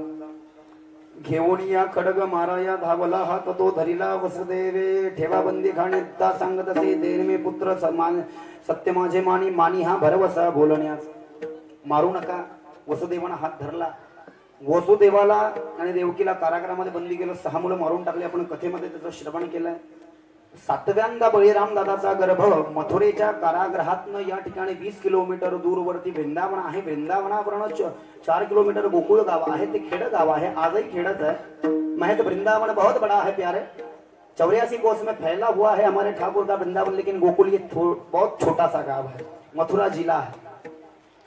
Speaker 1: घेऊन या खडग माराया धावला हात तो धरिला वसुदेवे, ठेवा बंदी खाणे सांगत असे देन मे पुत्र सत्य माझे मानी मानी हा भरवसा बोलण्यास. मारू नका. वसुदेवानं हात धरला. वसुदेवाला आणि देवकीला कारागृहामध्ये बंदी केलं. 6 मुलं मारून टाकले. आपण कथेमध्ये त्याचं श्रवण केलंय. 7व्यांदा बळीराम दादाचा गर्भ मथुरेच्या कारागृहातनं या ठिकाणी 20 किलोमीटर दूरवरती वृंदावन आहे. वृंदावनावरून 4 किलोमीटर गोकुळ गाव आहे. ते खेड गाव आहे. आजही खेडच है. महज वृंदावन बहुत बड़ा है प्यारे. 84 कोस में फैला हुआ है हमारे ठाकुर का वृंदावन, लेकिन गोकुल ये बहुत छोटा सा गांव है. मथुरा जिला है.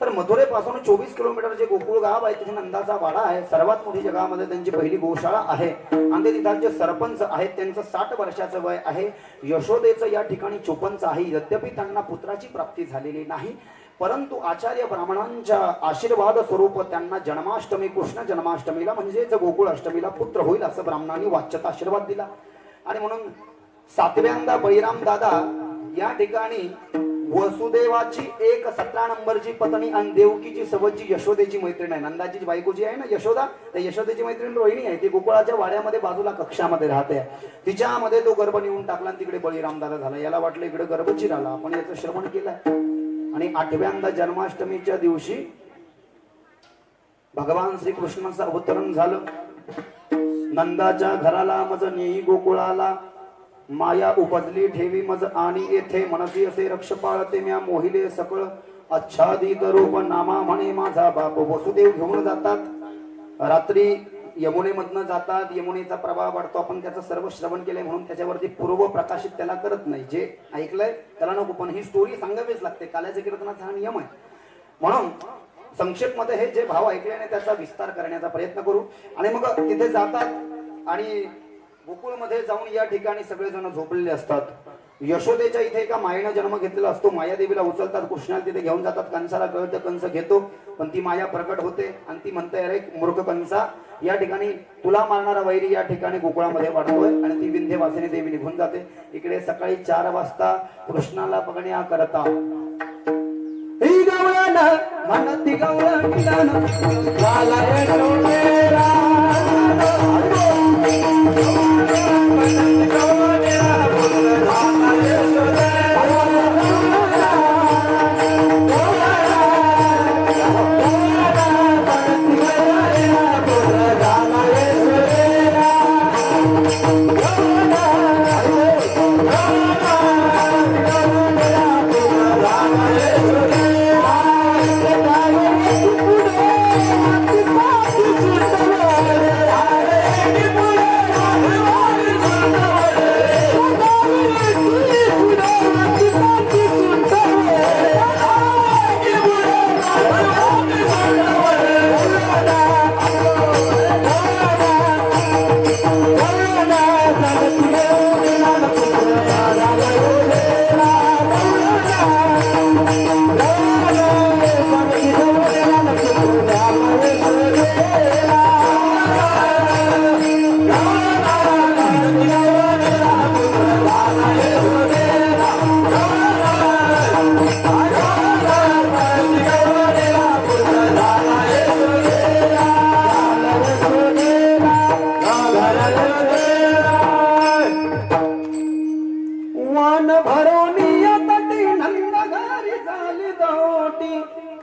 Speaker 1: तर मथुरेपासून 24 किलोमीटर जे गोकुळ गाव आहे तिथे नंदाचा वाडा आहे. सर्वात मोठी जगामध्ये त्यांची पहिली गोशाळा आहे आणि ते तिथालचे सरपंच आहेत. त्यांचं 60 वर्षाचं वय आहे. यशोदेचं या ठिकाणी 54 आहे. यद्यपि त्यांना पुत्राची प्राप्ती झालेली नाही, परंतु आचार्य ब्राह्मणांच्या आशीर्वाद स्वरूप त्यांना जन्माष्टमी, कृष्ण जन्माष्टमीला म्हणजेच गोकुळ अष्टमीला पुत्र होईल असं ब्राह्मणांनी वाच्यता आशीर्वाद दिला. आणि म्हणून 7व्यांदा बळीराम दादा या ठिकाणी वसुदेवाची 17 नंबरची पत्नी आणि देवकीची सवची यशोदेची मैत्रीण आहे. नंदाची बायको जी आहे ना यशोदा, त्या यशोदेची मैत्रीण रोहिणी आहे. ती गोकुळाच्या वाड्यामध्ये बाजूला कक्षामध्ये राहते. तिच्यामध्ये तो गर्भ नेऊन टाकला आणि तिकडे बळीराम दादा झाला. याला वाटलं इकडे गर्भ चिराला, आपण याचं श्रवण केलं. आणि 8व्यांदा जन्माष्टमीच्या दिवशी भगवान श्रीकृष्णाचं अवतरण झालं. नंदाच्या घराला मज नेई गोकुळाला, माया उपजली ठेवी मज आणि येथे मनसी असे रक्ष पाळते म्या मोहिले सकळ आच्छादित रूप नामा म्हणे माझा बाप. वसुदेव घेऊन जातात रात्री, यमुनेमधनं जातात. यमुनेचा प्रभाव वाढतो. आपण त्याचं सर्व श्रवण केलंय म्हणून त्याच्यावरती पूर्व प्रकाशित त्याला करत नाही. जे ऐकलंय त्याला नको, पण ही स्टोरी सांगावीच लागते. काल्याच्या कीर्तनाचा हा नियम आहे. म्हणून संक्षेप मध्ये हे जे भाव ऐकल्याने त्याचा विस्तार करण्याचा प्रयत्न करू. आणि मग तिथे जातात आणि गोकुळमध्ये जाऊन या ठिकाणी सगळेजण झोपलेले असतात. यशोदेच्या इथे एका मायेनं जन्म घेतलेला असतो. मायादेवीला उचलतात, कृष्णाला तिथे घेऊन जातात. कंसाला कळतं, कंस घेतो, पण ती माया प्रकट होते आणि ती म्हणते, अरे मूर्ख कंसा, या ठिकाणी तुला मारणारा वैरी या ठिकाणी गोकुळामध्ये वाढतोय. आणि ती विंध्यवासिनी देवी निघून जाते. इकडे सकाळी 4 वाजता कृष्णाला बघण्या करता म्हणती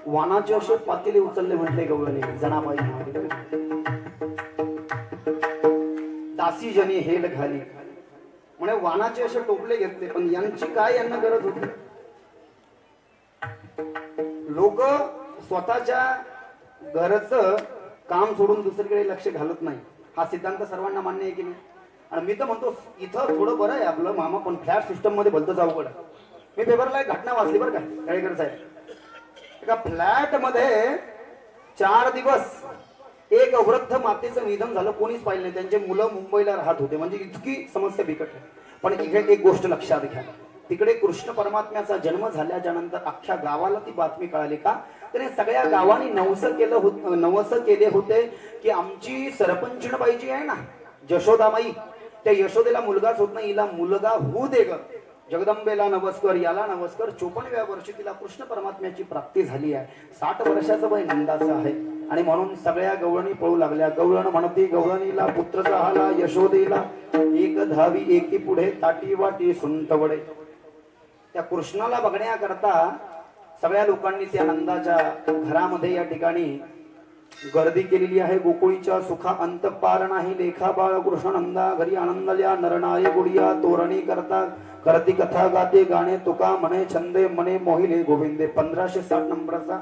Speaker 1: वानाचे असे पातेले उचलले म्हटले गवळणी जनाबाई. दासी जनी हेल घाली म्हणे वानाचे असे टोपले घेतले, पण यांची काय यांना गरज होती. लोक स्वतःच्या घरचं काम सोडून दुसरीकडे लक्ष घालत नाही. हा सिद्धांत सर्वांना मान्य आहे की नाही. आणि मी तर म्हणतो इथं थोडं बरं आहे आपलं मामा, पण फ्लॅट सिस्टम मध्ये भलतंच अवघड आहे. मी पेपरला एक घटना वाचली बरं का तळेकर साहेब. एका फ्लॅट मध्ये 4 दिवस एक वृद्ध मातेचं निधन झालं. कोणीच पाहिलं नाही. त्यांचे मुलं मुंबईला राहत होते. म्हणजे इतकी समस्या बिकट आहे. पण इथे एक गोष्ट लक्षात घ्या. तिकडे कृष्ण परमात्म्याचा जन्म झाल्याच्या नंतर अख्ख्या गावाला ती बातमी कळाली. का त्याने सगळ्या गावांनी नवस केले होते की आमची सरपंचबाई जी आहे ना यशोदामाई, त्या यशोदेला मुलगाच होत नाही, हिला मुलगा होऊ दे ग. जगदंबेला नमस्कार, याला नमस्कार. 54व्या वर्षी तिला कृष्ण परमात्म्याची प्राप्ती झाली आहे. 60 वर्षाचं वय नंदाचं आहे. आणि म्हणून सगळ्या गवळणी पळू लागल्या. गवळण म्हणती गवळणीला पुत्र झाला यशोदेला, एक धावी एकी पुढे ताटी वाटी सुंटवडे. त्या कृष्णाला बघण्याकरता सगळ्या लोकांनी त्या नंदाच्या घरामध्ये या ठिकाणी गर्दी केलेली आहे. गोकुळीच्या सुखा अंत पार नाही, लेखा बाळ कृष्ण नंदा घरी आनंदल्या. नरनारी गुडिया तोरणी करता करती कथा गाते गाणे तुका म्हणे छंदे म्हणे मोहिले गोविंदे. 1560 नंबरचा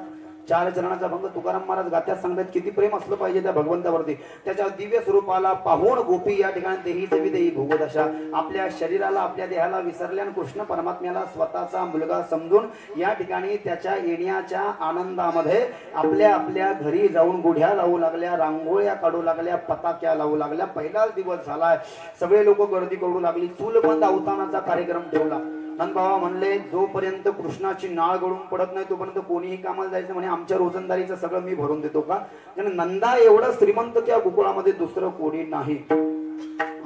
Speaker 3: चार चरणाचा भंग तुकाराम महाराज गात्यात सांगतात. किती प्रेम असलं पाहिजे त्या भगवंतावरती. त्याच्या दिव्य स्वरूपाला पाहून गोपी या ठिकाणी देही जवी देही भोगदशा. आपल्या शरीराला आपल्या देहाला विसरल्यान कृष्ण परमात्म्याला स्वतःचा मुलगा समजून या ठिकाणी त्याच्या येण्याच्या आनंदामध्ये आपल्या आपल्या घरी जाऊन गुढ्या लावू लागल्या, रांगोळ्या काढू लागल्या, पताक्या लावू लागल्या. पहिलाच दिवस झालाय, सगळे लोक गर्दी करू लागली. चूलबंद अवतानाचा कार्यक्रम ठेवला. नंदबाबा म्हणले जोपर्यंत कृष्णाची नाळ गळून पडत नाही तोपर्यंत कोणीही कामाला जायचं म्हणे. आमच्या रोजंदारीचं सगळं मी भरून देतो का? कारण नंदा एवढं श्रीमंत त्या गोकुळामध्ये दुसरं कोणी नाही.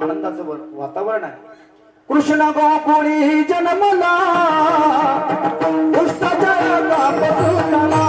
Speaker 3: आनंदाचं वातावरण आहे.
Speaker 1: कृष्ण गोकुळी जन्मला दुष्टाच्या गापासूनला.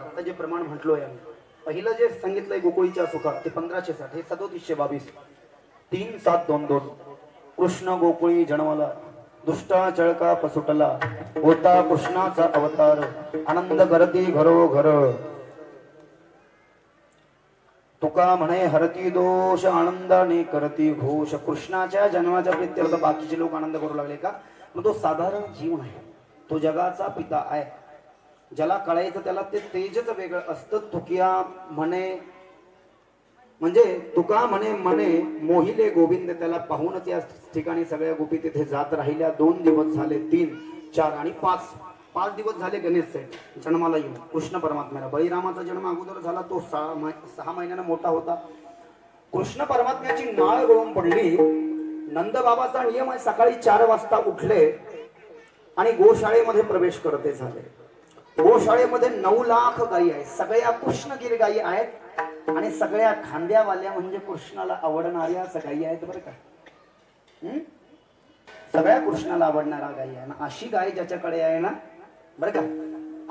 Speaker 3: आता जे प्रमाण म्हटलोय आम्ही, पहिलं जे सांगितलंय गोकुळीच्या सुखा ते 1560, हे 3722, 3722. कृष्ण गोकुळी जन्मला, दुष्टा चळका पसुटला, होता कृष्णाचा अवतार, आनंद करती घरोघर. तुका म्हणे हरती दोष, आनंदाने करती घोष. कृष्णाच्या जन्माच्या प्रित्यर्थ बाकीचे लोक आनंद करू लागले का? मग तो साधारण जीव नाही, तो जगाचा पिता आहे. ज्याला कळायचं त्याला ते तेजच वेगळं असतं. तुकिया म्हणे म्हणजे तुका म्हणे म्हणे मोहिले गोविंद. त्याला पाहूनच या ठिकाणी सगळ्या गोपी तिथे जात राहिल्या. 2 दिवस झाले, 3, 4 आणि 5 दिवस झाले गणेश जन्माला येऊन कृष्ण परमात्म्याला. बळीरामाचा जन्म अगोदर झाला, तो 6 महिन्यानं मोठा होता. कृष्ण परमात्म्याची नाळ गळून पडली. नंदबाबाचा नियम आहे, सकाळी 4 वाजता उठले आणि गोशाळेमध्ये प्रवेश करते झाले. गोशाळेमध्ये 9 लाख गायी आहेत, सगळ्या कृष्णगिर गायी आहेत आणि सगळ्या खांद्यावाल्या म्हणजे कृष्णाला आवडणाऱ्या गायी आहेत बरं का. सगळ्या कृष्णाला आवडणारा गायी आहे ना. अशी गाय ज्याच्याकडे आहे ना बरं का,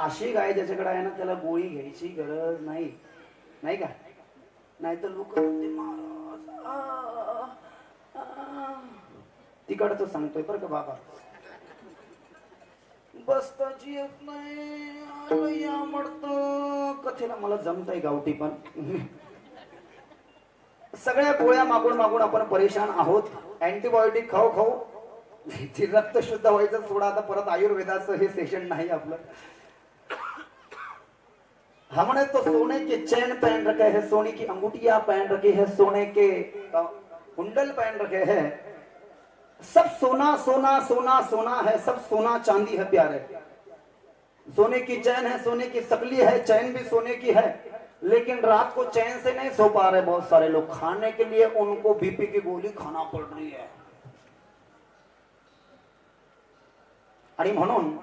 Speaker 3: अशी गाय ज्याच्याकडे आहे ना त्याला गोळी घ्यायची गरज नाही, नाही का? नाही तर लोक तिकडचं सांगतोय बरं का बाबा, बसताची येत नाही म्हणतो कथेला. मला जमतंय गावठी, पण सगळ्या गोळ्या मागून मागून आपण परेशान आहोत. अँटीबायोटिक खाऊ खाऊ ती रक्त शुद्ध व्हायचं सोडा. आता परत आयुर्वेदाचं हे सेशन नाही आपलं. हमने तो सोने के चैन पहन रखे हैं, सोने की अंगूठियां पहन रखी है, सोने के कुंडल पहन रखे हैं. सब सोना सोना सोना सोना है, सब सोना चांदी है प्यारे. सोने की चैन है, सोने की सकली है, चैन भी सोने की है, लेकिन रात को चैन से नहीं सो पा रहे बहुत सारे लोग. खाने के लिए उनको बीपी की गोली खाना पड़ रही है. आणि म्हणून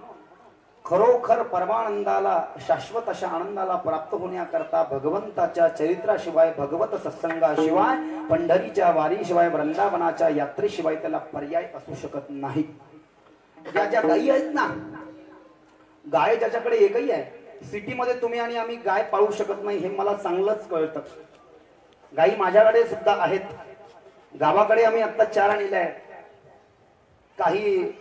Speaker 3: खरोखर परमानंदाला, शाश्वत अशा आनंदाला प्राप्त होण्याकरता भगवंताच्या चरित्राशिवाय, भगवत सत्संगाशिवाय, पंढरीच्या वारीशिवाय, वृंदावनाच्या यात्रेशिवाय त्याला पर्याय असू शकत नाही. ज्या ज्या गायी आहेत ना, गाय ज्याच्याकडे एकही आहे. सिटीमध्ये तुम्ही आणि आम्ही गाय पाळू शकत नाही हे मला चांगलंच कळतं. गायी माझ्याकडे सुद्धा आहेत. गावाकडे आम्ही आता 4 आणल्या आहेत. काही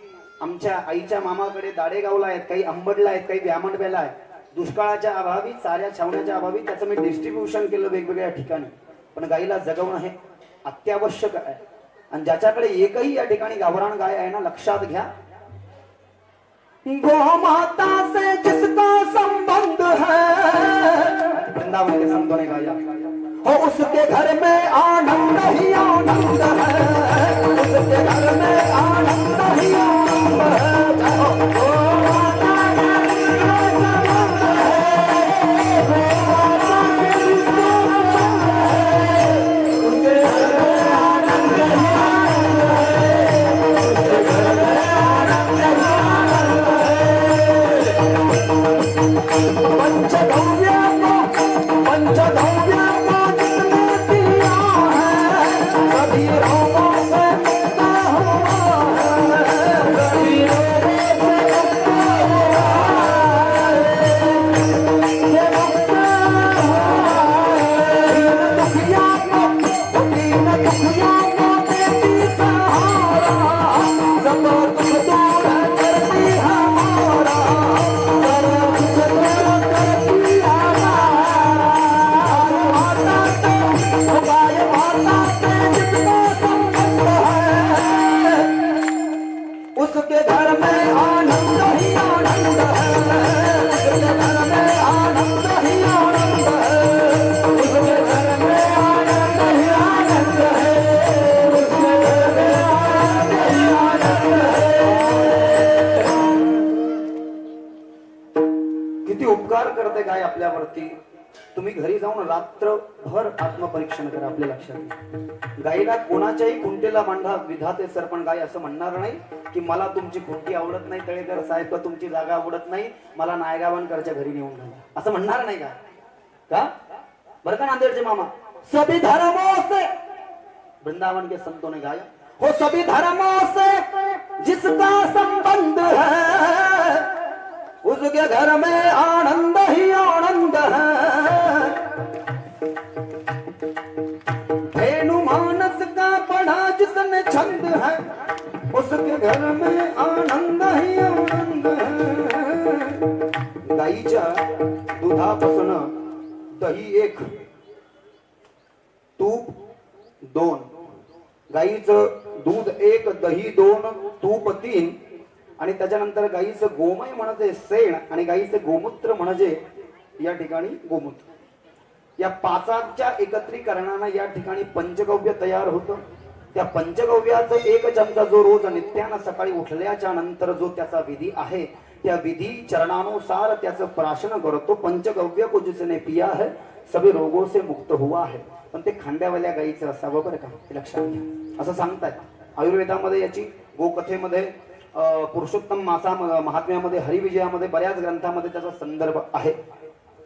Speaker 3: आमच्या आईच्या मामाकडे दाडेगावला आहेत, काही अंबडला आहेत, काही व्यामणवेला आहेत. दुष्काळाच्या अभावी, चाऱ्या छावण्याच्या अभावी त्याचं मी डिस्ट्रीब्युशन केलं वेगवेगळ्या ठिकाणी. पण गाईला जगवणं हे अत्यावश्यक आहे. आणि ज्याच्याकडे एकही या ठिकाणी गावरान गाय आहे ना, लक्षात घ्या, गौ माता से जिसका संबंध है, वृंदावन के संतों ने गाया, हो उसके घर में आनंद ही आनंद है, उसके घर में आनंद ही आनंद है। गौ माता का जिसका संबंध है, गौ माता के जिसका संबंध है, उसके घर में आनंद ही आनंद है, उसके घर में आनंद ही आनंद है। पंचगव्य को जिसने पिया है, सभी रोगों से मुक्त हुआ है, सभी रोगों से मुक्त हुआ है, ये मुक्त हुआ है। दीन दुखिया को देती सहारा, सब दुख दूर करती हमारा, सब दुख दूर करती हमारा। माता से गाय माता से जिसका संबंध है, उसके घर में आनंद ही आनंद है, उसके घर में आनंद ही आनंद है, उसके घर में आनंद ही आनंद है, उसके घर में आनंद ही आनंद है। किती उपकार करते गाय आपल्यावरती. तुम्ही घरी जाऊन रात्रभर आत्मपरीक्षण करा. आपल्या लक्षात घ्या, गायीला कोणाच्याही खुंटेला बांधा विधाते सर, पण गाय असं म्हणणार नाही की मला तुमची खुंटी आवडत नाही तळेकर साहेब, का तुमची जागा आवडत नाही, मला नायगावांकरच्या घरी नेऊन घाला, असं म्हणणार नाही का? बरं का नांदेडचे मामा, सभी धर्मों से, वृंदावन के संतों ने गाया, हो सभी धर्मों से जिसका संबंध है, उसके घर में आनंद ही आनंद है। धेनु मानस का पढ़ा जिसने छंद है, उसके घर में आनंद ही आनंद है। गाईच्या दुधापासून दही 1, तूप 2, गाईचं दूध 1, दही 2, तूप 3, आणि त्याच्यानंतर गाईचं गोमय म्हणजे शेण आणि गाईचं गोमूत्र म्हणजे या ठिकाणी गोमूत्र. या पाचाच्या एकत्रीकरणानं या ठिकाणी पंचगव्य तयार होतं. त्या पंचगव्याचं 1 चमचा जो रोज नित्यानं सकाळी उठल्याच्या नंतर जो त्याचा विधी आहे, त्या विधी चरणानुसार त्याचं प्राशन करतो. पंचगव्य को जिसने पिया है सभी रोगों से मुक्त हुआ है. पण ते खांड्यावाल्या गाईचं असावं बरं का, हे लक्षात घ्या. असं सांगतायत आयुर्वेदामध्ये, याची गोकथेमध्ये, पुरुषोत्तम मासा महात्म्यामध्ये, हरिविजयामध्ये, बऱ्याच ग्रंथामध्ये त्याचा संदर्भ आहे.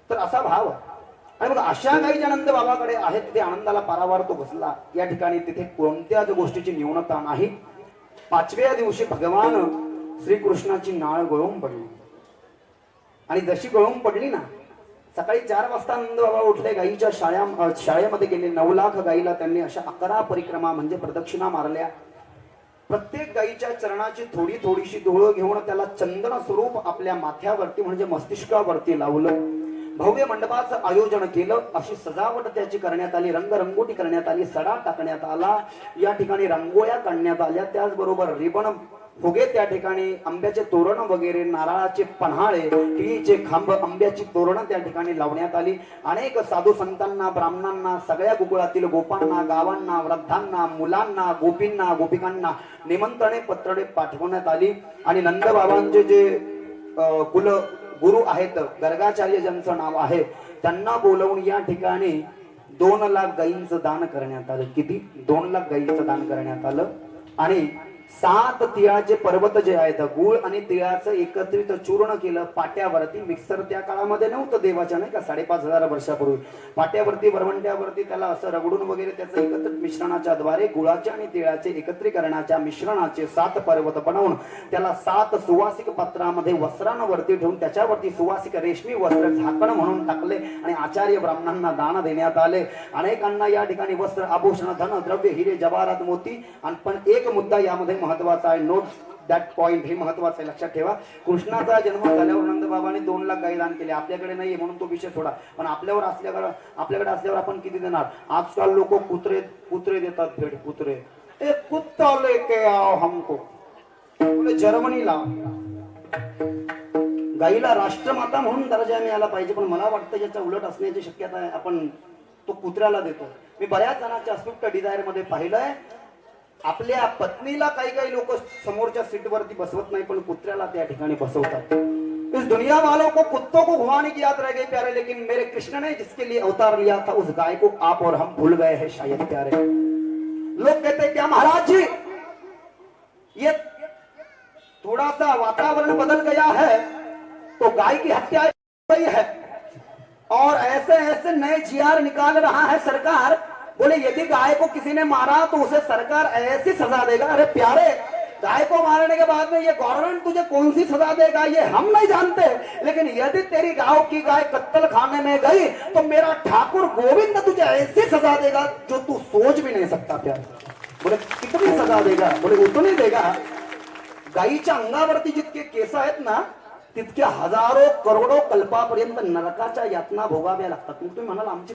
Speaker 3: तर असा भाव आहे. आणि मग अशा गाई ज्या नंद बाबाकडे आहेत, तिथे आनंदाला पारावार तो बसला. या ठिकाणी तिथे कोणत्याच गोष्टीची न्यूनता नाही. 5व्या दिवशी भगवान श्रीकृष्णाची नाळ गळून पडली. आणि जशी गळून पडली ना, सकाळी 4 वाजता नंद बाबा उठले, गाईच्या शाळेमध्ये गेले. 9 लाख गाईला त्यांनी अशा 11 परिक्रमा म्हणजे प्रदक्षिणा मारल्या. प्रत्येक गाईच्या चरणाची थोडी थोडीशी धूळ घेऊन त्याला चंदन स्वरूप आपल्या माथ्यावरती म्हणजे मस्तिष्कावरती लावलं. भव्य मंडपाचं आयोजन केलं. अशी सजावट त्याची करण्यात आली, रंगरंगोटी करण्यात आली, सडा टाकण्यात आला, या ठिकाणी रांगोळ्या काढण्यात आल्या. त्याचबरोबर रिबन, फुगे त्या ठिकाणी, आंब्याचे तोरण वगैरे, नारळाचे पन्हाळे, केळीचे खांब, आंब्याची तोरणं त्या ठिकाणी लावण्यात आली. अनेक साधू संतांना, ब्राह्मणांना, सगळ्या गोकुळातील गोपांना, गावांना, वृद्धांना, मुलांना, गोपींना, गोपिकांना निमंत्रणे पत्रणे पाठवण्यात आली. आणि नंदबाबांचे जे कुल गुरु आहेत, गर्गाचार्य ज्यांचं नाव आहे, त्यांना बोलवून या ठिकाणी 2 लाख गायींचं दान करण्यात आलं. किती? 2 लाख गायींचं दान करण्यात आलं. आणि 7 तिळाचे पर्वत जे आहेत, गुळ आणि तिळाचं एकत्रित चूर्ण केलं पाट्यावरती. मिक्सर त्या काळामध्ये नव्हतं देवाच्या, नाही का, 5,500 वर्षापूर्वी. पाट्यावरती, वरवंट्यावरती त्याला असं रगडून वगैरे त्याचं एकत्रित मिश्रणाच्या द्वारे गुळाचे आणि तिळाचे एकत्रीकरणाच्या मिश्रणाचे 7 पर्वत बनवून त्याला 7 सुवासिक पात्रामध्ये वस्त्रांवरती ठेवून त्याच्यावरती सुवासिक रेशमी वस्त्र झाकण म्हणून टाकले आणि आचार्य ब्राह्मणांना दान देण्यात आले. अनेकांना या ठिकाणी वस्त्र, आभूषण, धन, द्रव्य, हिरे, जवाहरात, मोती. आणि पण एक मुद्दा यामध्ये हे महत्वाचं आहे. नोट दॅट पॉइंट, हे महत्वाचं आहे, लक्षात ठेवा. कृष्णाचा जन्म झाल्यावर नंदबाबाने 2 लाख गाई दान केले. आपल्याकडे नाहीये म्हणून तो विषय सोडा, पण आपल्याकडे असल्यावर आपण किती देणार? आजकाल लोक कुत्रे देतात भेट. कुत्रे, एक कुत्ता लेके आओ हमको. जर्मनीला गाईला राष्ट्रमाता म्हणून दर्जा मिळाला पाहिजे, पण मला वाटतं याच्या उलट असण्याची शक्यता आहे. आपण तो कुत्र्याला देतो. मी बऱ्याच जणांच्या स्विफ्ट डिझायर मध्ये पाहिलंय, आपल्या पत्नीला काही लोक समोरच्या सीटवरती बसवत नाही, पण कुत्र्याला त्या ठिकाणी बसवतात. इस दुनिया वालों को कुत्तों को घुमाने की याद रह गई प्यारे, लेकिन मेरे कृष्ण ने जिसके लिए अवतार लिया था उस गाय को आप और हम भूल गए हैं शायद प्यारे. लोग कहते क्या महाराज जी ये थोड़ा सा वातावरण बदल गया है तो गाय की हत्या हो गई है और ऐसे ऐसे नए जीआर निकाल रहा है सरकार. बोले यदि गाय को किसी ने मारा तो उसे सरकार ऐसी सजा देगा. अरे प्यारे, गाय को मारने के बाद में ये गवर्नमेंट तुझे कौन सी सजा देगा ये हम नहीं जानते, लेकिन यदि तेरी गांव की गाय कत्ल खाने में गई तो मेरा ठाकुर गोविंद तुझे ऐसी सजा देगा जो तू सोच भी नहीं सकता. प्यारे बोले कितनी सजा देगा? बोले उतनी देगा. गायीच्या अंगावरती जितके केस आहेत ना तितक्या हजारो करोडो कल्पापर्यंत नरकाच्या यातना भोगाव्या लागतात. मग तुम्ही म्हणाल आमची